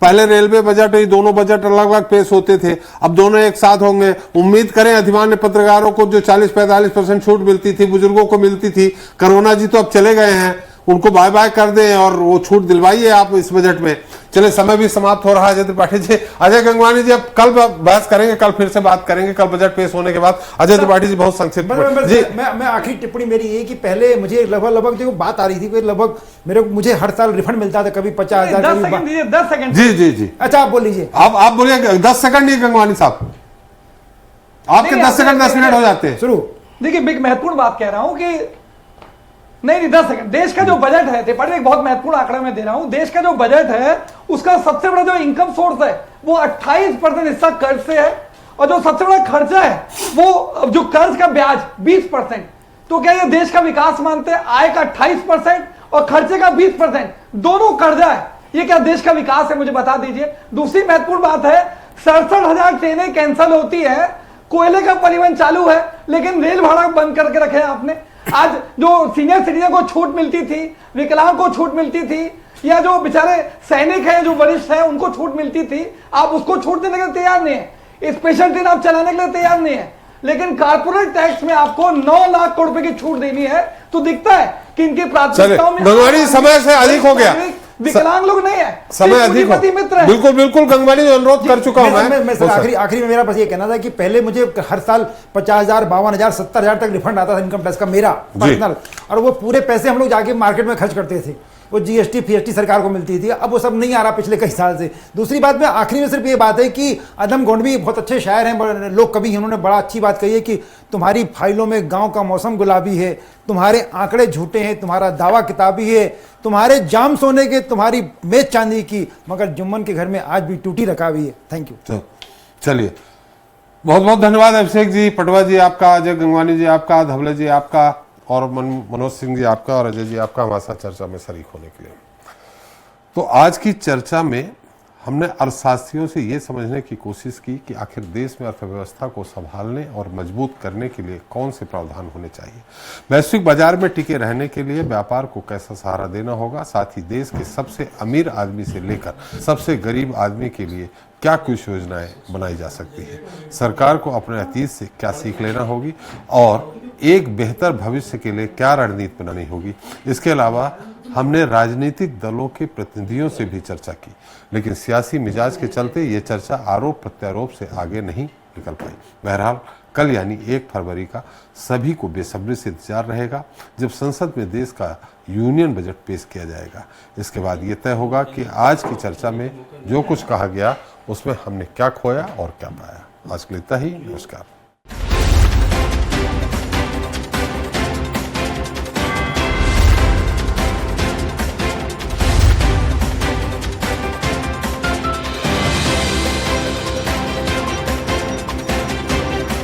पहले रेलवे बजट, ये दोनों बजट अलग अलग पेश होते थे, अब दोनों एक साथ होंगे। उम्मीद करें अधिमान्य पत्रकारों को जो 40-45% छूट मिलती थी, बुजुर्गों को मिलती थी, करोना जी तो अब चले गए हैं, उनको बाय बाय कर दें और वो छूट दिलवाइए आप इस बजट में। चले, समय भी समाप्त हो रहा है अजय त्रिपाठी जी। अजय गंगवानी जी अब कल बहस करेंगे, कल फिर से बात करेंगे, कल बजट पेश होने के बाद। अजय त्रिपाठी जी बहुत संक्षिप्त जी। मैं आखिरी टिप्पणी मेरी ये कि पहले मुझे लगभग जो बात आ रही थी कोई लगभग मुझे हर साल रिफंड मिलता था, कभी 50,000, 10 सेकंड। जी जी जी, अच्छा आप बोल लीजिए। आप बोलिए। 10 सेकंड नहीं गंगवानी साहब, आपके 10 सेकंड 10 मिनट हो जाते हैं। शुरू। देखिए, एक महत्वपूर्ण बात कह रहा हूं कि नहीं 10 सेकंड। देश का जो बजट है, त्रिपाठी एक बहुत महत्वपूर्ण आंकड़ा मैं दे रहा हूं। देश का जो बजट है उसका सबसे बड़ा जो इनकम सोर्स है वो 28% हिस्सा कर्ज से है, और जो सबसे बड़ा खर्चा है वो जो कर्ज का ब्याज 20%। तो क्या ये देश का विकास मानते हैं? आय का 28% और खर्चे का 20%, दोनों कर्जा है। ये क्या देश का विकास है? मुझे बता दीजिए। दूसरी महत्वपूर्ण बात है, 67,000 ट्रेनें कैंसिल होती है, कोयले का परिवहन चालू है, लेकिन रेल भाड़ा बंद करके रखे हैं आपने। आज जो सीनियर सिटीजन को छूट मिलती थी, विकलांग को छूट मिलती थी, या जो बेचारे सैनिक हैं जो वरिष्ठ हैं उनको छूट मिलती थी, आप उसको छूट देने के लिए तैयार नहीं है। स्पेशल ट्रेन आप चलाने के लिए तैयार नहीं है, लेकिन कारपोरेट टैक्स में आपको 9 लाख करोड़ रुपए की छूट देनी है। तो दिखता है कि इनकी प्राथमिकताओं में गंगवानी समय से अधिक हो गया, विकलांग लोग नहीं है, समय अधिक हो। बिल्कुल बिल्कुल गंगवानी अनुरोध कर चुका हूं मैं आखिरी में मेरा बस ये कहना था कि पहले मुझे हर साल 50,000, 52,000, 70,000 तक रिफंड आता था इनकम टैक्स का, मेरा पर्सनल, और वो पूरे पैसे हम लोग जाके मार्केट में खर्च करते थे, वो जीएसटी फीएसटी सरकार को मिलती थी। अब वो सब नहीं आ रहा पिछले कई साल से। दूसरी बात में आखिरी में सिर्फ ये बात है कि अदम गोंडवी बहुत अच्छे शायर हैं, लोक कवि, उन्होंने बड़ा अच्छी बात कही है कि तुम्हारी फाइलों में गांव का मौसम गुलाबी है, तुम्हारे आंकड़े झूठे हैं, तुम्हारा दावा किताबी है, तुम्हारे जाम सोने के, तुम्हारी मेज चांदी की, मगर जुम्मन के घर में आज भी टूटी रकाबी है। Thank you. चलिए, बहुत बहुत धन्यवाद अभिषेक जी, पटवा जी आपका, अजय गंगवानी जी आपका, धवले जी आपका, और मनोज सिंह जी आपका, और अजय जी आपका हमारे साथ चर्चा में शरीक होने के लिए। तो आज की चर्चा में हमने अर्थशास्त्रियों से ये समझने की कोशिश की कि आखिर देश में अर्थव्यवस्था को संभालने और मजबूत करने के लिए कौन से प्रावधान होने चाहिए, वैश्विक बाजार में टिके रहने के लिए व्यापार को कैसा सहारा देना होगा, साथ ही देश के सबसे अमीर आदमी से लेकर सबसे गरीब आदमी के लिए क्या कुछ योजनाएं बनाई जा सकती है, सरकार को अपने अतीत से क्या सीख लेना होगी और एक बेहतर भविष्य के लिए क्या रणनीति बनानी होगी। इसके अलावा हमने राजनीतिक दलों के प्रतिनिधियों से भी चर्चा की, लेकिन सियासी मिजाज के चलते ये चर्चा आरोप प्रत्यारोप से आगे नहीं निकल पाई। बहरहाल कल यानी 1 फरवरी का सभी को बेसब्री से इंतजार रहेगा, जब संसद में देश का यूनियन बजट पेश किया जाएगा। इसके बाद ये तय होगा कि आज की चर्चा में जो कुछ कहा गया उसमें हमने क्या खोया और क्या पाया। आज के लिए इतना ही। नमस्कार।